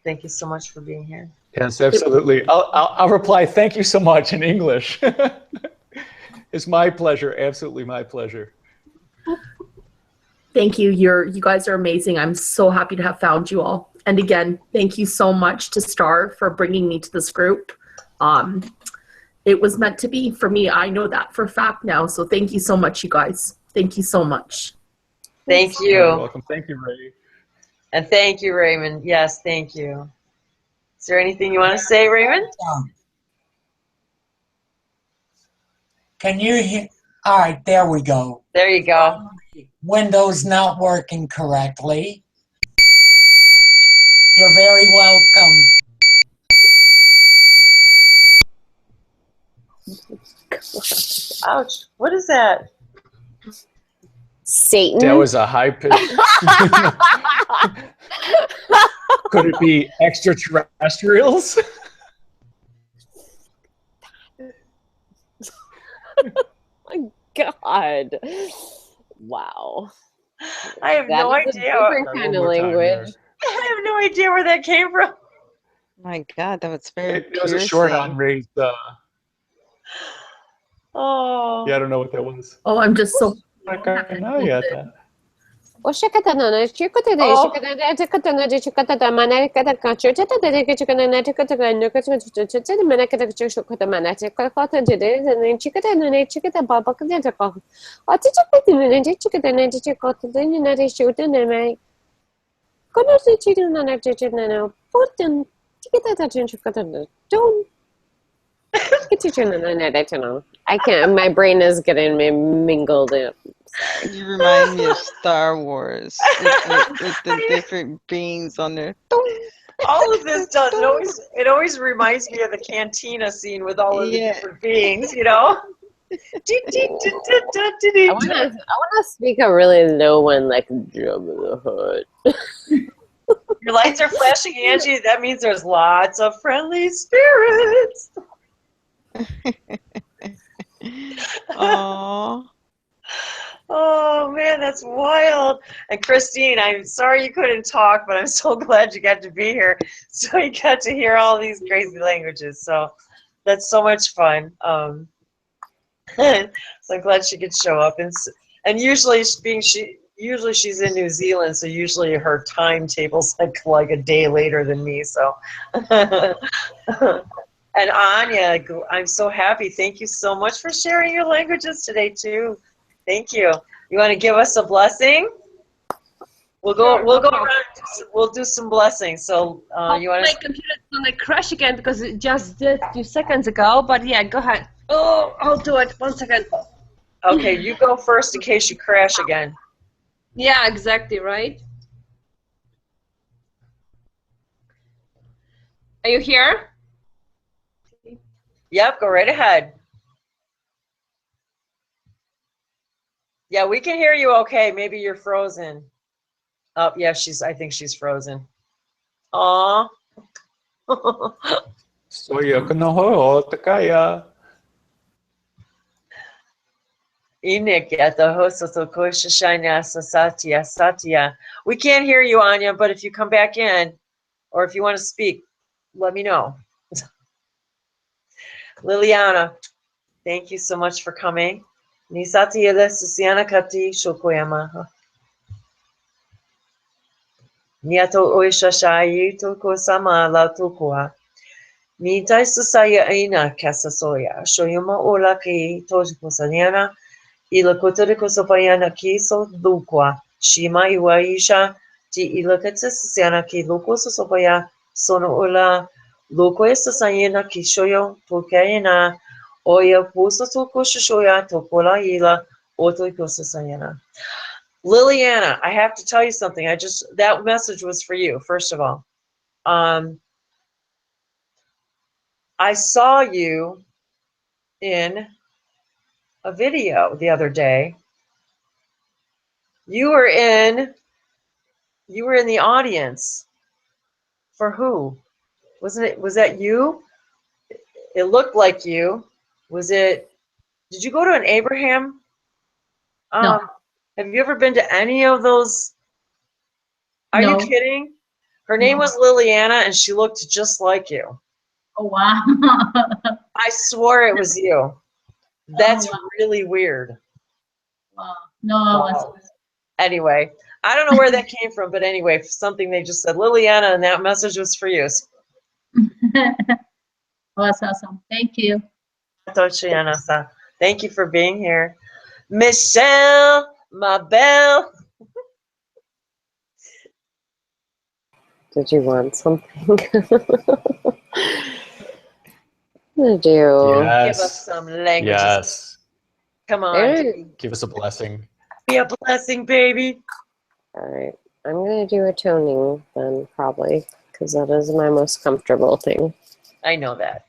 Thank you so much for being here. Yes, absolutely. I'll reply, thank you so much in English. It's my pleasure, absolutely my pleasure. Thank you. You guys are amazing. I'm so happy to have found you all. And again, thank you so much to Star for bringing me to this group. It was meant to be for me. I know that for a fact now. So thank you so much, you guys. Thank you so much. Thank you. You're welcome. Thank you, Ray. And thank you, Raymond. Yes, thank you. Is there anything you want to say, Raymond? Can you hear? All right, there we go. There you go. Windows not working correctly. You're very welcome. Ouch. What is that? Satan. That was a high pitch. Could it be extraterrestrials? My God. Wow. I have That no is a idea. different kind of language. I have no idea where that came from. My God, that was very It was a short on piercing. Ray's. Oh. Yeah, I don't know what that was. Oh, I'm just so I can't. My brain is getting me mingled up. You remind me of Star Wars with the different beings on there. All of this does. It always reminds me of the cantina scene with all of the different beings, you know? I want to speak a really low one, like Jabba the Hutt. Your lights are flashing, Angie. That means there's lots of friendly spirits. Aww. Oh man, that's wild. And Christine, I'm sorry you couldn't talk, but I'm so glad you got to be here. So you got to hear all these crazy languages. So that's so much fun. So I'm glad she could show up. And usually she's in New Zealand, so usually her timetable's like a day later than me. So and Anya, I'm so happy. Thank you so much for sharing your languages today too. Thank you. You want to give us a blessing? We'll go around. We'll do some blessings. So you want to? My computer's gonna crash again because it just did a few seconds ago. But yeah, go ahead. Oh, I'll do it. 1 second. Okay, you go first in case you crash again. Yeah, exactly right. Are you here? Yep, go right ahead. Yeah, we can hear you okay. Maybe you're frozen. Oh, yeah, I think she's frozen. Aw. Soya kanoho takaya. Inik at the hosoto koshashanya satya satya. We can't hear you, Anya, but if you come back in, or if you want to speak, let me know. Liliana, thank you so much for coming. Nisati ele susiana kati shokoyama. Niato oishashayi toko sama la tokoa. Nitai susaya aina kasasoya. Shoyuma ola ki tojiposaniana. Ila kotoriko sopayana ki so lukwa. Shima iwaisha ti ila katsisiana ki loko sopaya sono ola loko esasayana ki shoyo tokayana oya puso toko shishoya tokola ila oto ikosasayana. Liliana, I have to tell you something. That message was for you, first of all. I saw you in a video the other day. You were in the audience. For who? Was that you? It looked like you. Did you go to an Abraham? No. Have you ever been to any of those? Are you No. kidding? Her name was Liliana and she looked just like you. Oh, wow. I swore it was you. That's wow. really weird. Wow. No, I wasn't. Anyway, I don't know where that came from, but anyway, something they just said, Liliana, and that message was for you. That's awesome. Thank you. Thank you for being here. Michelle, my belle. Did you want something? Did you? Give us some languages. Yes. Come on. Hey. Give us a blessing. Be a blessing, baby. All right. I'm going to do a toning then, probably, because that is my most comfortable thing. I know that.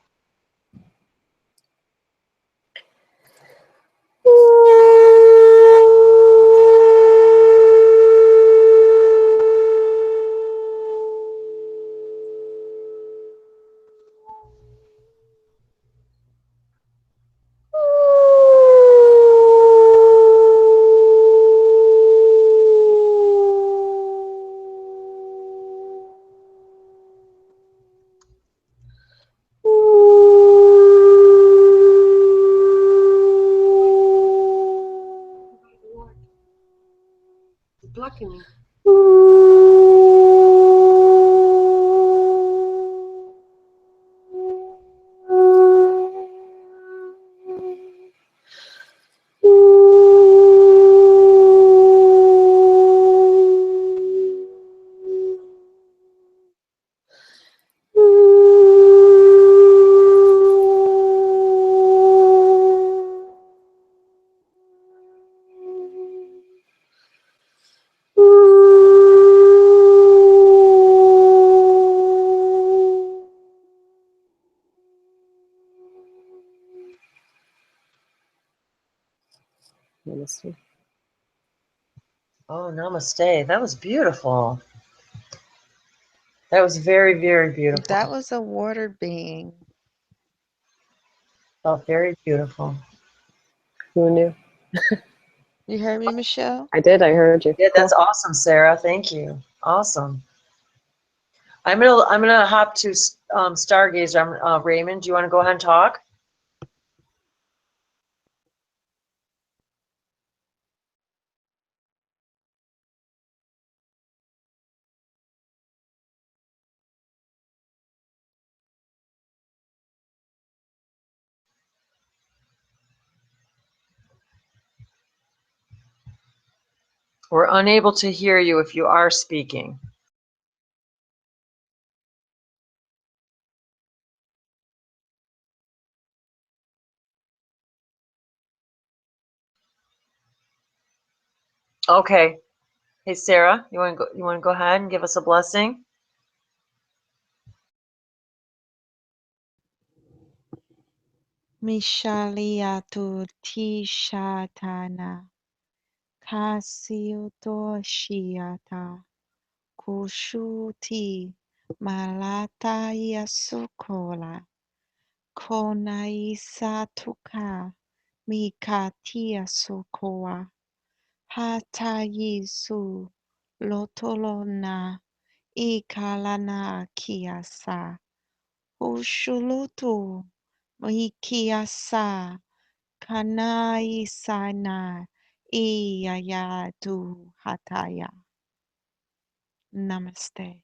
Blocking me. Namaste. Oh, namaste. That was beautiful. That was very, very beautiful. That was a water being. Oh, very beautiful. Who knew? You heard me, Michelle? I did. I heard you. Yeah, that's awesome, Sarah. Thank you. Awesome. I'm gonna hop to Stargazer. Raymond, do you want to go ahead and talk? We're unable to hear you if you are speaking. Okay. Hey, Sarah, you want to go ahead and give us a blessing? Mishaliatu Tishatana Kasioto Shiata Kushuti Malata Yasukola Konaisa Tuka Mikatia sokoa. Hatayisu lotolona. Ikalana kiasa. Ushulutu. Mikiasa. Kanai sana. Iyayatu hataya. Namaste.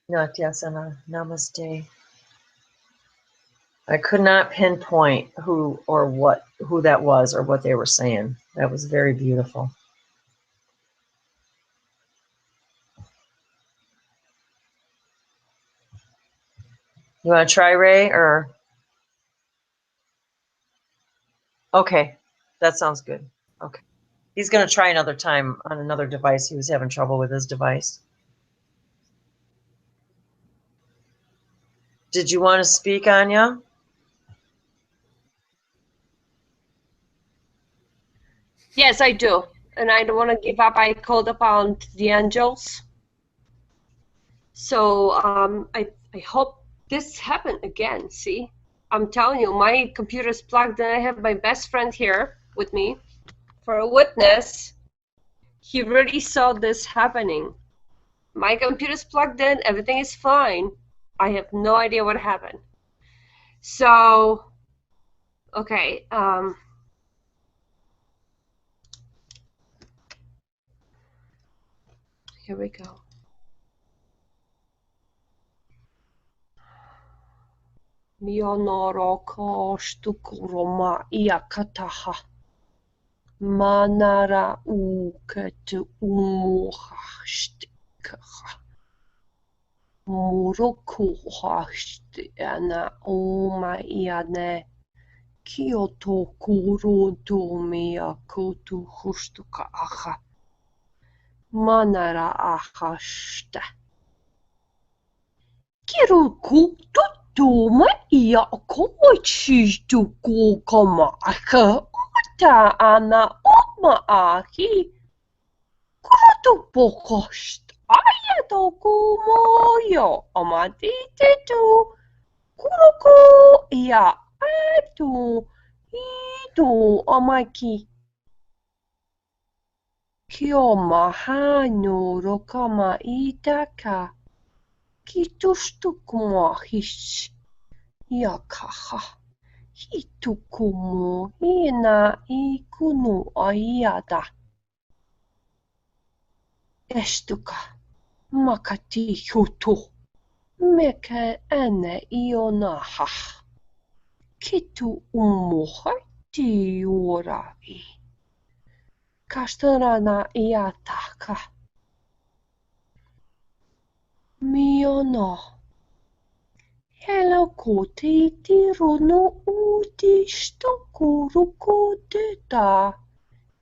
Natyasana, namaste. I could not pinpoint who that was or what they were saying. That was very beautiful. You want to try, Ray, or? Okay, that sounds good. Okay. He's going to try another time on another device. He was having trouble with his device. Did you want to speak, Anya? Yes, I do. And I don't want to give up. I called upon the angels. So I hope this happened again. See, I'm telling you, my computer is plugged and I have my best friend here with me for a witness. He really saw this happening. My computer's plugged in, everything is fine. I have no idea what happened. So, okay. Here we go. Mionoro ko shtukuroma iakataha. Manara uketu umuhashtikaha. Muroku hashtiana oma iane. Kyoto kurutu miyakutu hushtuka aha. Manara ahashta. Kiruku tutuma iya koichitu kukama aka. Uta ana oma ahi. Kurutu pokoshta. Ayato kumoyo. Amatitetu. Kuruku iya atu. Ito amaki. Kioma hanu rokama itaka. Kitushtukumo hish. Yakaha. Hitukumo ina ikunu ayada. Estuka. Makati hutu. Meke ene ionaha. Kitu umuhati yorai. Kashtarana iataka. Miono. Hello kote tirono uti shtokuruko deta.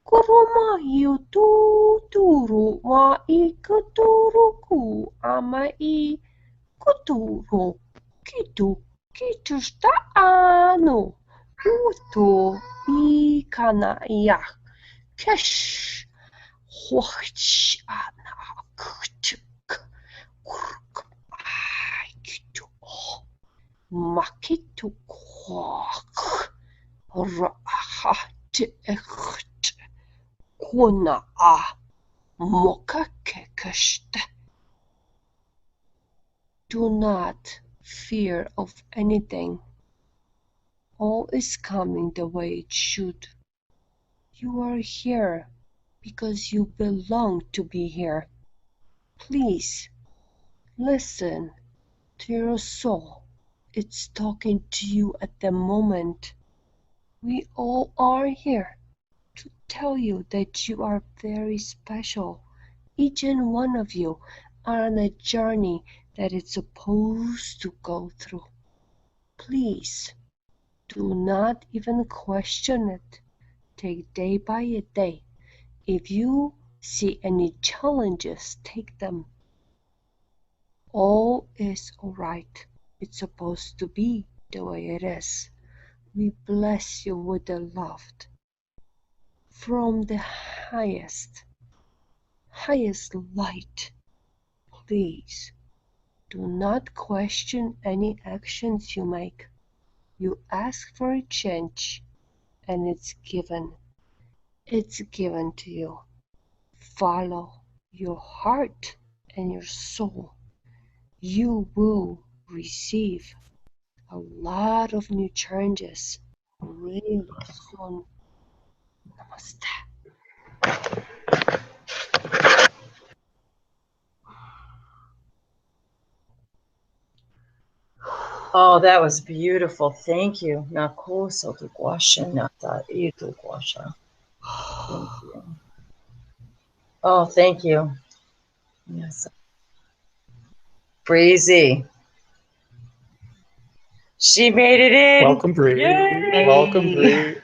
Kuruma yutu turu wa ikuturuku ama I kuturu. Kitu kitusta ano. Uto ikana ya. Kesh. Wach ana kutuk. Kuruk. Ai kitu. Makitu kwak. Rahat echt. Kuna a. Mokakekashta. Do not fear of anything. All is coming the way it should. You are here because you belong to be here. Please listen to your soul. It's talking to you at the moment. We all are here to tell you that you are very special. Each and one of you are on a journey that it's supposed to go through. Please do not even question it. Take day by day. If you see any challenges, take them. All is alright. It's supposed to be the way it is. We bless you with the love from the highest light. Please do not question any actions you make. You ask for a change, and it's given. It's given to you. Follow your heart and your soul. You will receive a lot of new changes really soon. Namaste. Oh, that was beautiful. Thank you. Nakoso tu guasha nata itu guasha. Thank you. Oh, thank you. Yes. Breezy. She made it in. Welcome, Bree. Yay. Welcome, Bree.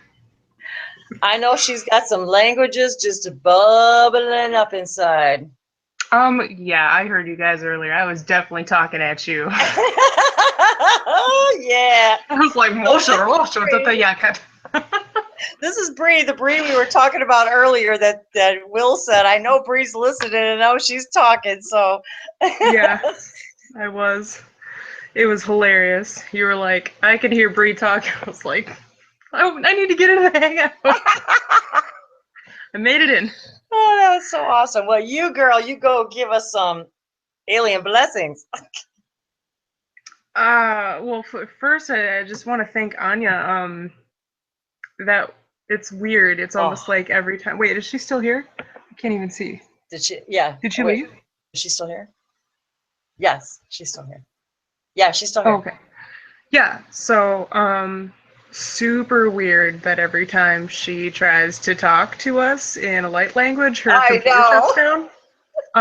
I know she's got some languages just bubbling up inside. Yeah, I heard you guys earlier. I was definitely talking at you. Oh, yeah. I was like, This is Bree, the Bree we were talking about earlier that Will said. I know Bree's listening and I know she's talking, so. Yeah, I was. It was hilarious. You were like, I could hear Bree talk. I was like, I need to get into the hangout. I made it in. Oh, that was so awesome. Well, you girl, you go give us some alien blessings. Well, first, I just want to thank Anya. That it's weird. It's almost like every time. Wait, is she still here? I can't even see. Did she? Yeah. Did she leave? Is she still here? Yes, she's still here. Yeah, she's still here. Okay. Yeah. So, super weird that every time she tries to talk to us in a light language, her computer shuts down.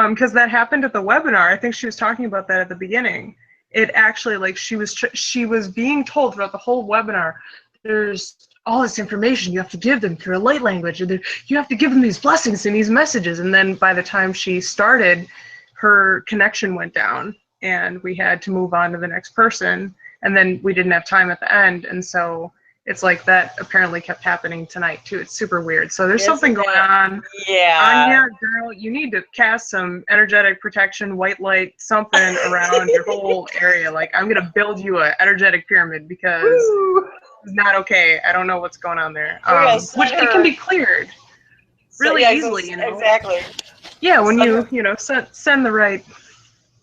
Because that happened at the webinar. I think she was talking about that at the beginning. It actually, like, she was being told throughout the whole webinar, there's all this information you have to give them through a light language, and you have to give them these blessings and these messages. And then by the time she started, her connection went down, and we had to move on to the next person. And then we didn't have time at the end, and so it's like that apparently kept happening tonight too. It's super weird. So there's something going on. Yeah. Anya, girl, you need to cast some energetic protection, white light, something around your whole area. Like, I'm gonna build you an energetic pyramid because it's not okay. I don't know what's going on there. Which it can be cleared really easily, you know. Exactly. Yeah, when you send the right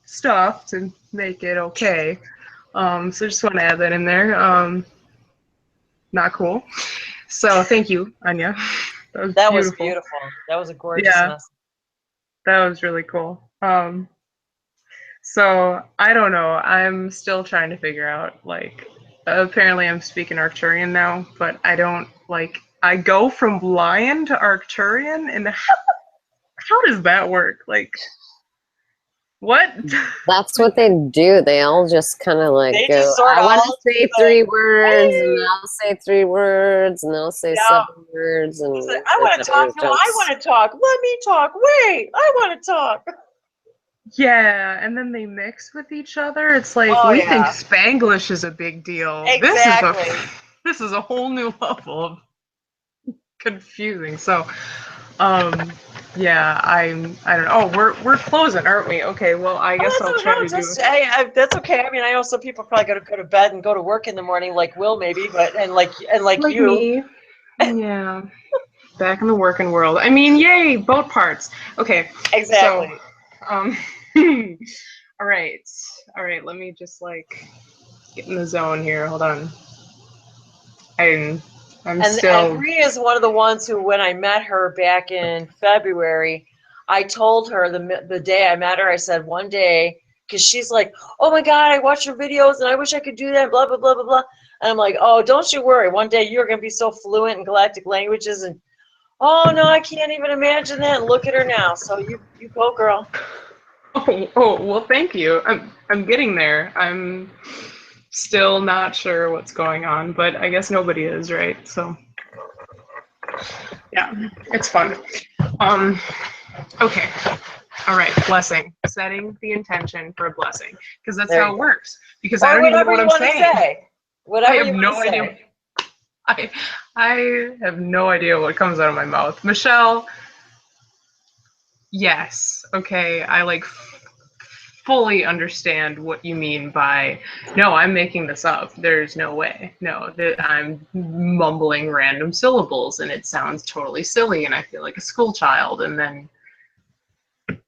stuff to make it okay. So just want to add that in there. Not cool. So thank you, Anya. That was beautiful. That was a gorgeous message. That was really cool. So I don't know. I'm still trying to figure out, like, apparently I'm speaking Arcturian now, but I don't, like, I go from lion to Arcturian, and how does that work? Like, what? That's what they do. They all just kind of like go, I want to say 3 words, and I'll say 3 words, and they'll say 7 words. And like, I want to talk. No, I want to talk. Let me talk. Wait, I want to talk. Yeah, and then they mix with each other. It's like, we think Spanglish is a big deal. Exactly. This is a whole new level of confusing. So, yeah, I don't know. Oh, we're closing, aren't we? Okay, well, I guess I'll try to do it. That's okay. I mean, I know some people probably got to go to bed and go to work in the morning, like Will maybe, but like you. Me. Yeah. Back in the working world. I mean, yay, boat parts. Okay. Exactly. So, all right. Let me just like get in the zone here. Hold on. I'm still. And Bree is one of the ones who, when I met her back in February, I told her the day I met her, I said one day, because she's like, oh my God, I watch your videos and I wish I could do that, blah, blah, blah, blah, blah. And I'm like, oh, don't you worry. One day you're going to be so fluent in galactic languages. And oh no, I can't even imagine that. And look at her now. So you go, girl. Oh, well, thank you. I'm getting there. I'm still not sure what's going on, but I guess nobody is, right? So yeah, it's fun. Okay. All right, blessing. Setting the intention for a blessing, because that's how it works. Because I don't even know what I'm saying. Whatever I have no idea. I have no idea what comes out of my mouth. Michelle, yes. Okay, I like fully understand what you mean by, no, I'm making this up. There's no way. No, that I'm mumbling random syllables and it sounds totally silly and I feel like a school child. And then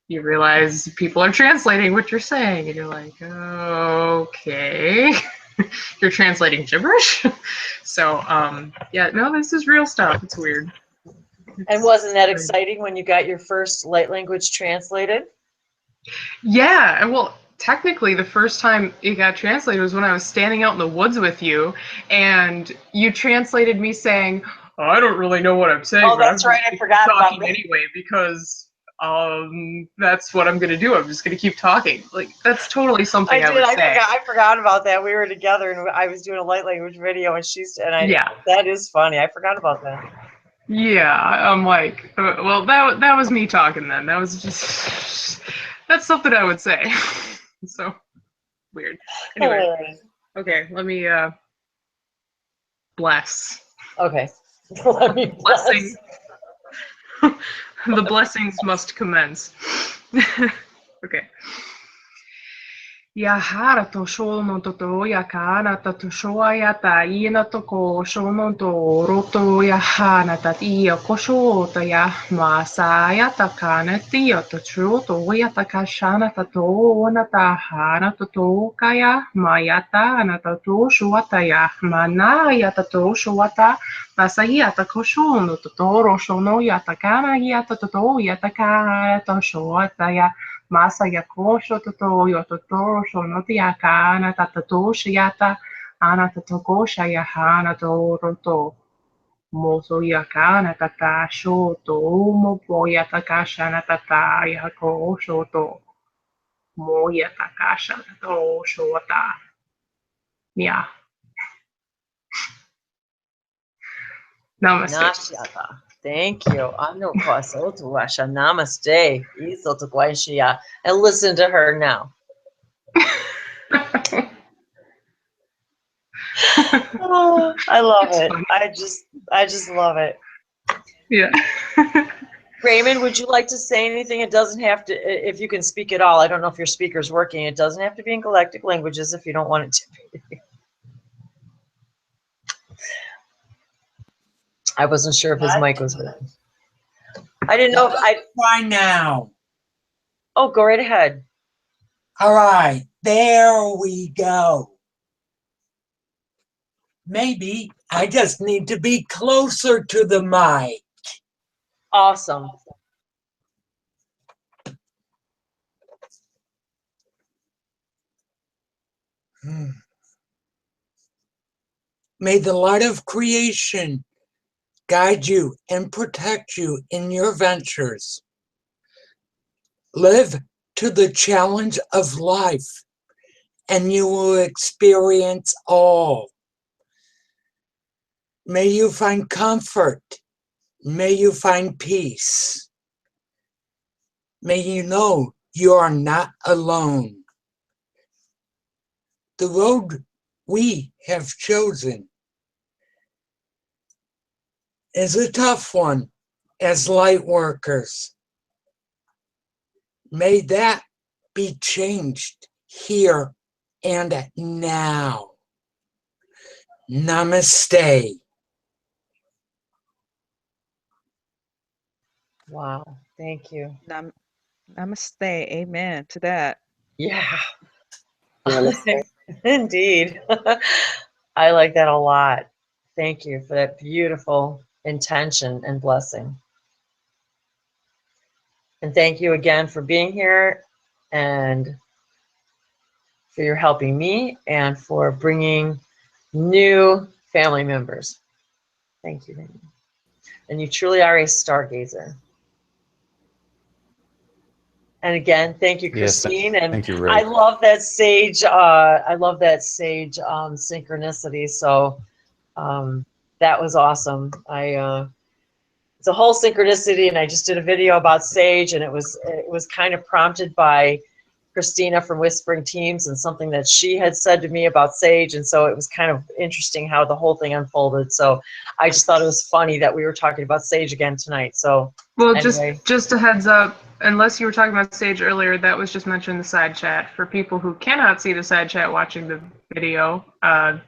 you realize people are translating what you're saying and you're like, okay. You're translating gibberish. So yeah, no, this is real stuff. It's weird. And wasn't that exciting when you got your first light language translated? Yeah, well, technically the first time it got translated was when I was standing out in the woods with you, and you translated me saying, oh, I don't really know what I'm saying, oh, but that's I'm right, I forgot talking about that. anyway because that's what I'm gonna do. I'm just gonna keep talking. Like, that's totally something I would say. I forgot about that. We were together and I was doing a light language video Yeah. That is funny. I forgot about that. Yeah, I'm like, well, that was me talking then. That was just, that's something I would say. So weird. Anyway, okay, let me bless. Okay, let me bless. Blessing. The blessings must commence. Okay. Yahara to shono to yakana to shoya ta ina to ko shono to roto yahana ta ia kosho ta ya masaya ta kana tia to chuto ya ta kashana ta to ona ta hana to kaya mayata ana ta to shuata ya manaya ta to shuata masaya ta koshono to roshono ya ta kana ya ta to ya ta kana to shuata ya Masa yakosho toto yototo shonoti yakana tatatoshi yata anatatokosha yahana toroto moso yakana tata shoto mopo yatakasha natata yakosho to mo yatakasha to shota. Yeah. Namaste. Thank you. Ano kwasotu asha namaste. Iso to kwaishia. And listen to her now. Oh, I love it. I just love it. Yeah. Raymond, would you like to say anything? It doesn't have to, if you can speak at all. I don't know if your speaker's working. It doesn't have to be in galactic languages if you don't want it to be. I wasn't sure if his mic was working. I didn't know if I. Try now. Oh, go right ahead. All right, there we go. Maybe I just need to be closer to the mic. Awesome. May the light of creation guide you and protect you in your ventures. Live to the challenge of life, and you will experience all. May you find comfort. May you find peace. May you know you are not alone. The road we have chosen is a tough one as light workers. May that be changed here and now. Namaste. Wow, thank you. Namaste. Amen to that. Yeah. Indeed. I like that a lot. Thank you for that beautiful intention and blessing. And thank you again for being here and for your helping me and for bringing new family members. Thank you, Wendy. And you truly are a stargazer. And again, thank you, Christine. Yes, and thank you, Ray. I love that sage. Synchronicity. So that was awesome. It's a whole synchronicity, and I just did a video about sage, and it was kind of prompted by Christina from Whispering Teams and something that she had said to me about sage. And so it was kind of interesting how the whole thing unfolded. So I just thought it was funny that we were talking about sage again tonight. So well, anyway. just a heads up, unless you were talking about sage earlier, that was just mentioned in the side chat. For people who cannot see the side chat watching the video,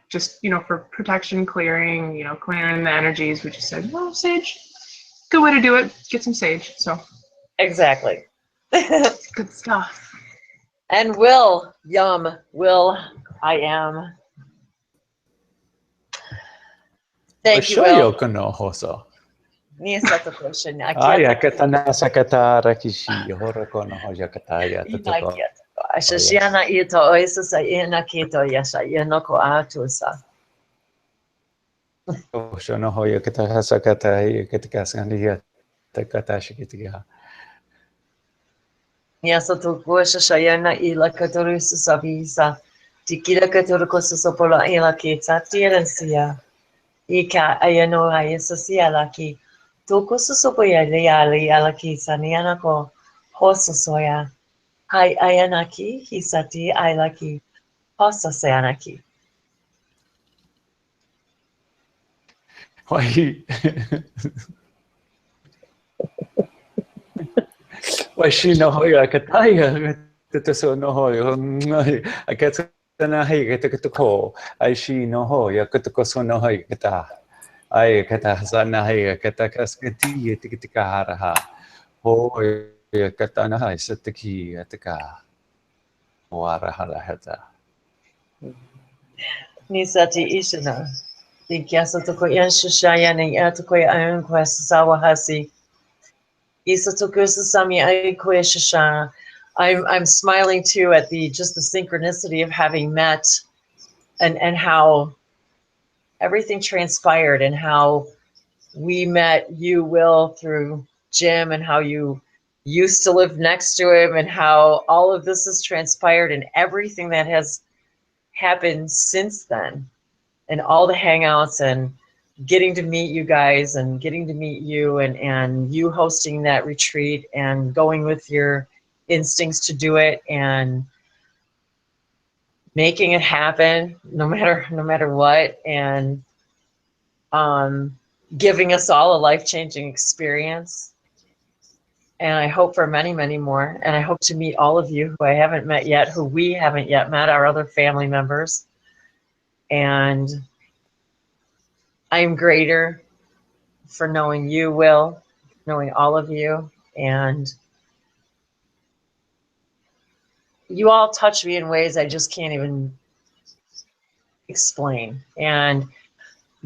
just, for protection, clearing, clearing the energies, we just said, well, sage, good way to do it. Get some sage. So exactly. Good stuff. And Will, yum, Will, I am. Thank you, Will. Niissä tokoisin. Ai, katana sakata kishi hora kono hoja kataya totoko. Ashashiana ito oisa sa ina kito yasha yenoko atusa. Shono hoya kataka sakata katika sandia takata shikitiga. Niasa tukusha shayana ila katorusu sabisa. Tikira katorukosu sopola ila kita tirensia. Ika ayano ayesa sialaki. Tukusu sopoya liali alaki saniana ko hoso soya. Hai ayanaki hisati ailaki hosa seanaki. Why she no hoya kataya tataso no hoya akatana hay katako I she no hoya katako no hoya kata ay kata sana hay katakas kati tiktikaraha hoya katana hay sataki ataka warahala hata Nisati ishana. Tikiasa toko yanshashaya ne atoko ayun kwasawa hasi. I'm smiling too at just the synchronicity of having met and how everything transpired and how we met you, Will, through Jim, and how you used to live next to him, and how all of this has transpired and everything that has happened since then, and all the hangouts and getting to meet you guys and getting to meet you and you hosting that retreat and going with your instincts to do it and making it happen no matter what, and giving us all a life-changing experience. And I hope for many, many more. And I hope to meet all of you who I haven't met yet, who we haven't yet met, our other family members. And I'm greater for knowing you, Will, knowing all of you. And you all touch me in ways I just can't even explain. And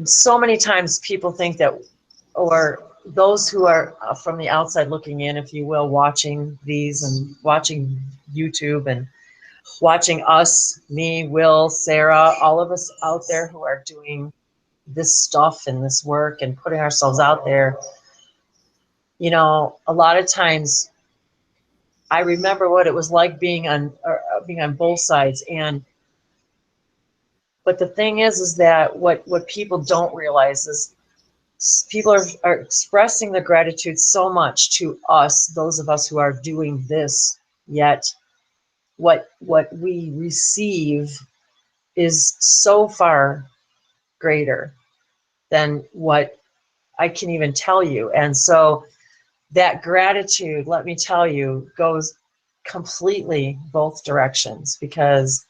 so many times people think that, or those who are from the outside looking in, if you will, watching these and watching YouTube and watching us, me, Will, Sarah, all of us out there who are doing this stuff and this work and putting ourselves out there, a lot of times I remember what it was like being on both sides. But the thing is that what people don't realize is people are expressing their gratitude so much to us, those of us who are doing this, yet what we receive is so far greater than what I can even tell you. And so that gratitude, let me tell you, goes completely both directions, because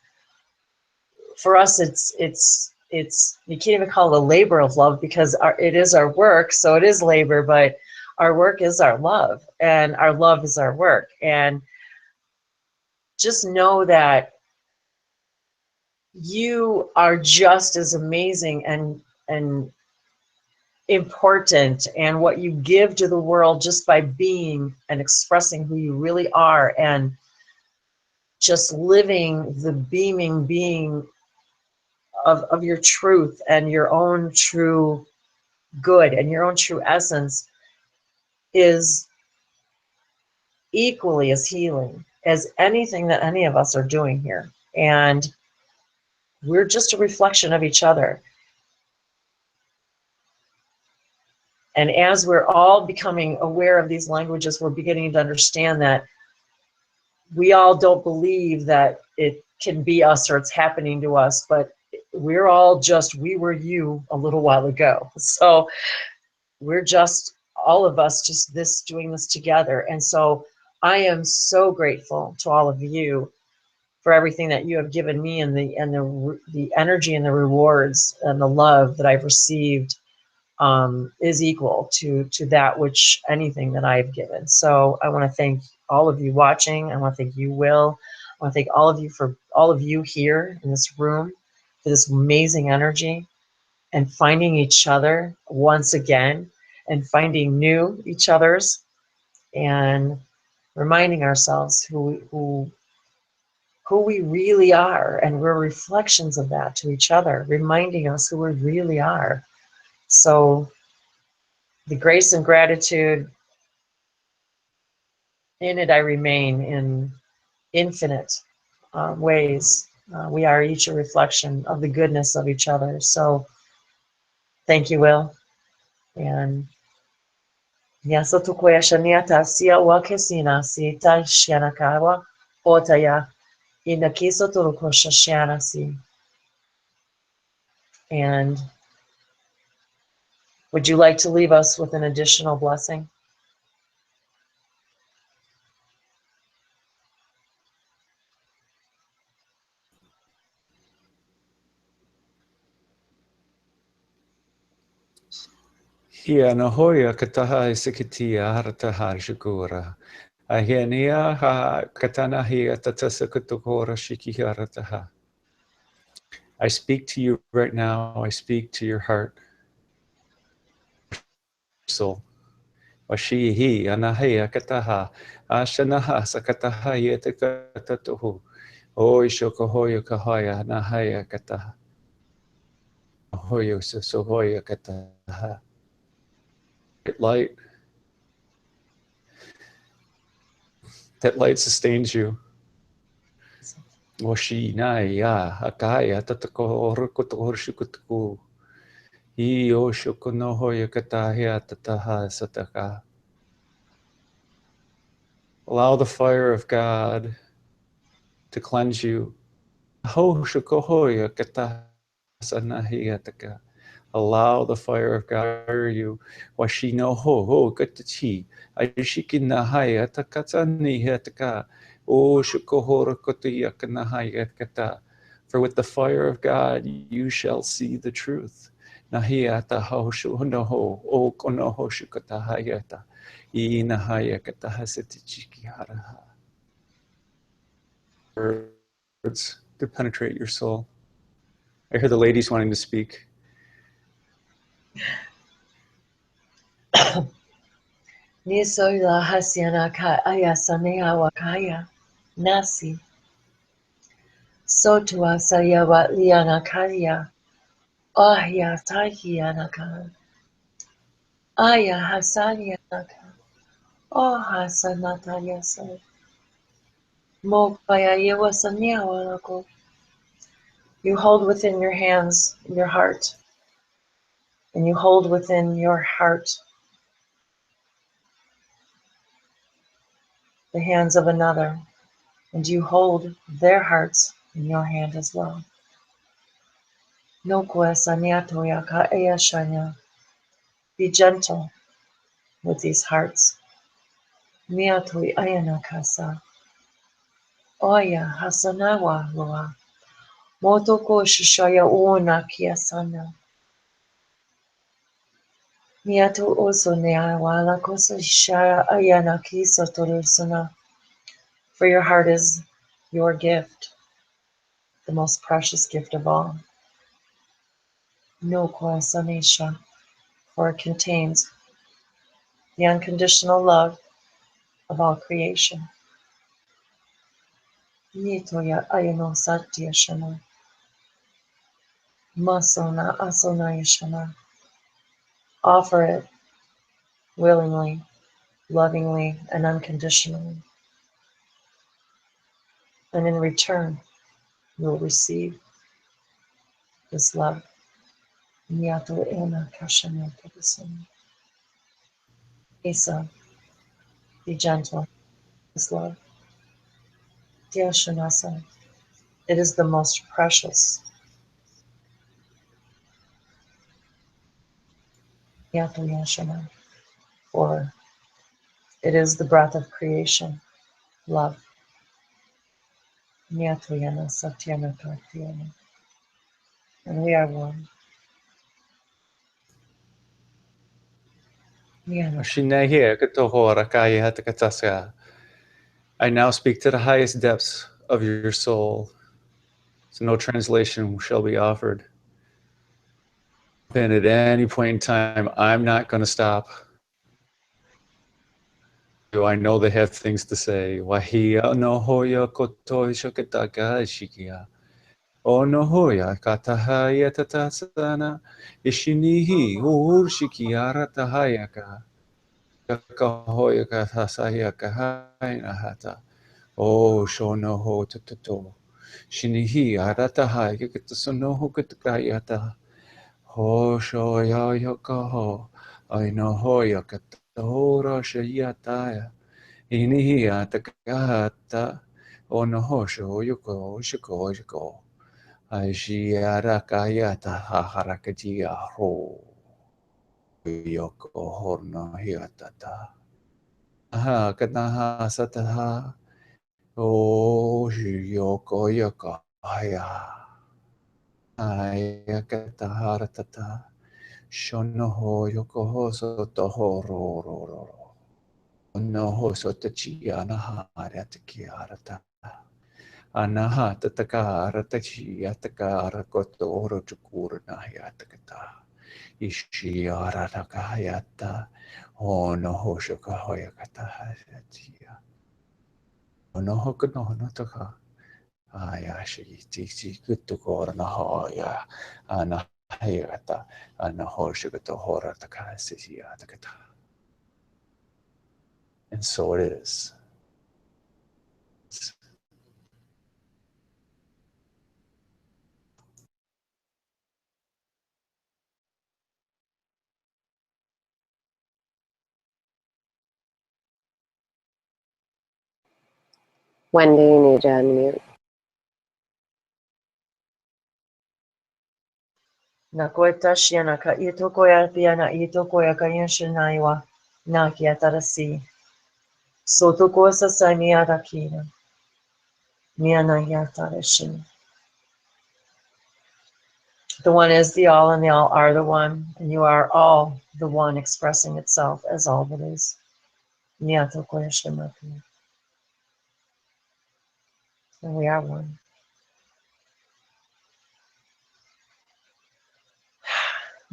for us it's you can't even call it a labor of love, because it is our work, so it is labor, but our work is our love, and our love is our work. And just know that you are just as amazing and important, and what you give to the world just by being and expressing who you really are and just living the beaming being of your truth and your own true good and your own true essence is equally as healing as anything that any of us are doing here. And we're just a reflection of each other. And as we're all becoming aware of these languages, we're beginning to understand that we all don't believe that it can be us or it's happening to us, but we're all just, we were you a little while ago. So we're just, all of us just doing this together. And so I am so grateful to all of you for everything that you have given me, and the energy and the rewards and the love that I've received is equal to that which anything that I've given. So I want to thank all of you watching. I want to thank you, Will. I want to thank all of you for all of you here in this room for this amazing energy and finding each other once again and finding new each other's and reminding ourselves who we really are, and we're reflections of that to each other, reminding us who we really are. So the grace and gratitude, in it I remain in infinite ways. We are each a reflection of the goodness of each other. So thank you, Will. And Yasa tukoya shaniata sia wa kesina si ta shanakawa otaya inakiso turuko shashana si. And would you like to leave us with an additional blessing? Hia na hoia kataha isikitia harataha shukura. Ahiania ha katana hia tatasa kutukora shiki harataha. I speak to you right now. I speak to your heart, soul. Washihi anahea kataha. Ashanaha sakataha yetakatuhu. Oi shokohoya kahaya nahaya kataha. Hoyo sohoya kataha. Light. That light sustains you. Washi na ya akaya tatako rokoto shukutu. I o shukono hoya katahia tataha sataka. Allow the fire of God to cleanse you. Ho shukohoya katasanahiya taka. Allow the fire of God to fire you. Washi no ho katachi. Aishiki nahaya takatsani hataka. O shukohora kotiya kanahaya kata. For with the fire of God you shall see the truth. Nahiyata ho shuhonoho. O konoho shukatahayata. I nahaya katahasatichiki haraha. Words to penetrate your soul. I hear the ladies wanting to speak. Nisoila hasiana ka ayasanea wakaya nasi sotua sayawa liana kaya ahya tahianaka aya hasanianaka oh hasanata yasa mokaya yewasania walako. You hold within your hands your heart, and you hold within your heart the hands of another, and you hold their hearts in your hand as well. Be gentle with these hearts. Miatui ayanakasa. Oya hasanawa loa. Motoko shishaya uona kiasana. Miatu oso neawa la kosa shaya ayanaki sotorusana. For your heart is your gift, the most precious gift of all. No koasanesha, for it contains the unconditional love of all creation. Nitoya ayano satya shana. Masona asona yashana. Offer it willingly, lovingly, and unconditionally. And in return, you will receive this love. Nyato ena kashana kadasana. Asa, be gentle, this love. Yashanasa. It is the most precious. Yato Yashana. For it is the breath of creation, love. Yato Yana Satyana Kartiyana. And we are one. I now speak to the highest depths of your soul, so no translation shall be offered. And at any point in time, I'm not going to stop. I know they have things to say. Wahia no hoya kotoi shokataka shikia. O no hoya katahaya tatasana. Ishinihi urshikiara tahayaka. Kakahoya katasaya kahaina hata. O shono ho tututo. Shinihi aratahaya katasono katakayata. Ho shoya yokaho. I no hoya katahora shayataya. Inihia takahata. O no hosho yoko shiko shiko. Aishiara kayata haharakatia ho. Yoko horno hiatata. Aha kataha sataha. O yoko yoko haya. Ayakataharatata. Shonoho yokoho sotoho ro ro ro. Noho sotachiana haratakiarata. Anaha tatakara tachi atakara kotoro chukurna yatakata. Ishiara takayata. Onoho shokahoyakata hatia. Onoho konoho taka. Ayashi tiki kutukorna hoya. Anahayata. Anaho shukatohora takasisi atakata. And so it is. Wendy, you need to unmute. Nakoita shiana ka ito koya piana ito koya kayanshinaiwa. Nakiatarasi. Soto kosa samiara kina. Miana yatarashi. The one is the all and the all are the one. And you are all the one expressing itself as all that is. Nyato koya shimaki. And we are one.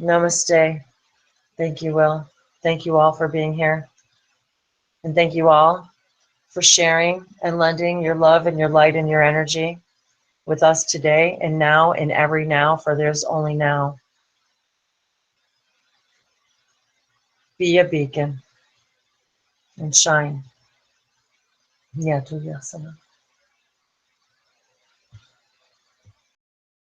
Namaste. Thank you, Will. Thank you all for being here. And thank you all for sharing and lending your love and your light and your energy with us today and now and every now, for there's only now. Be a beacon and shine. Nyatu Yasana.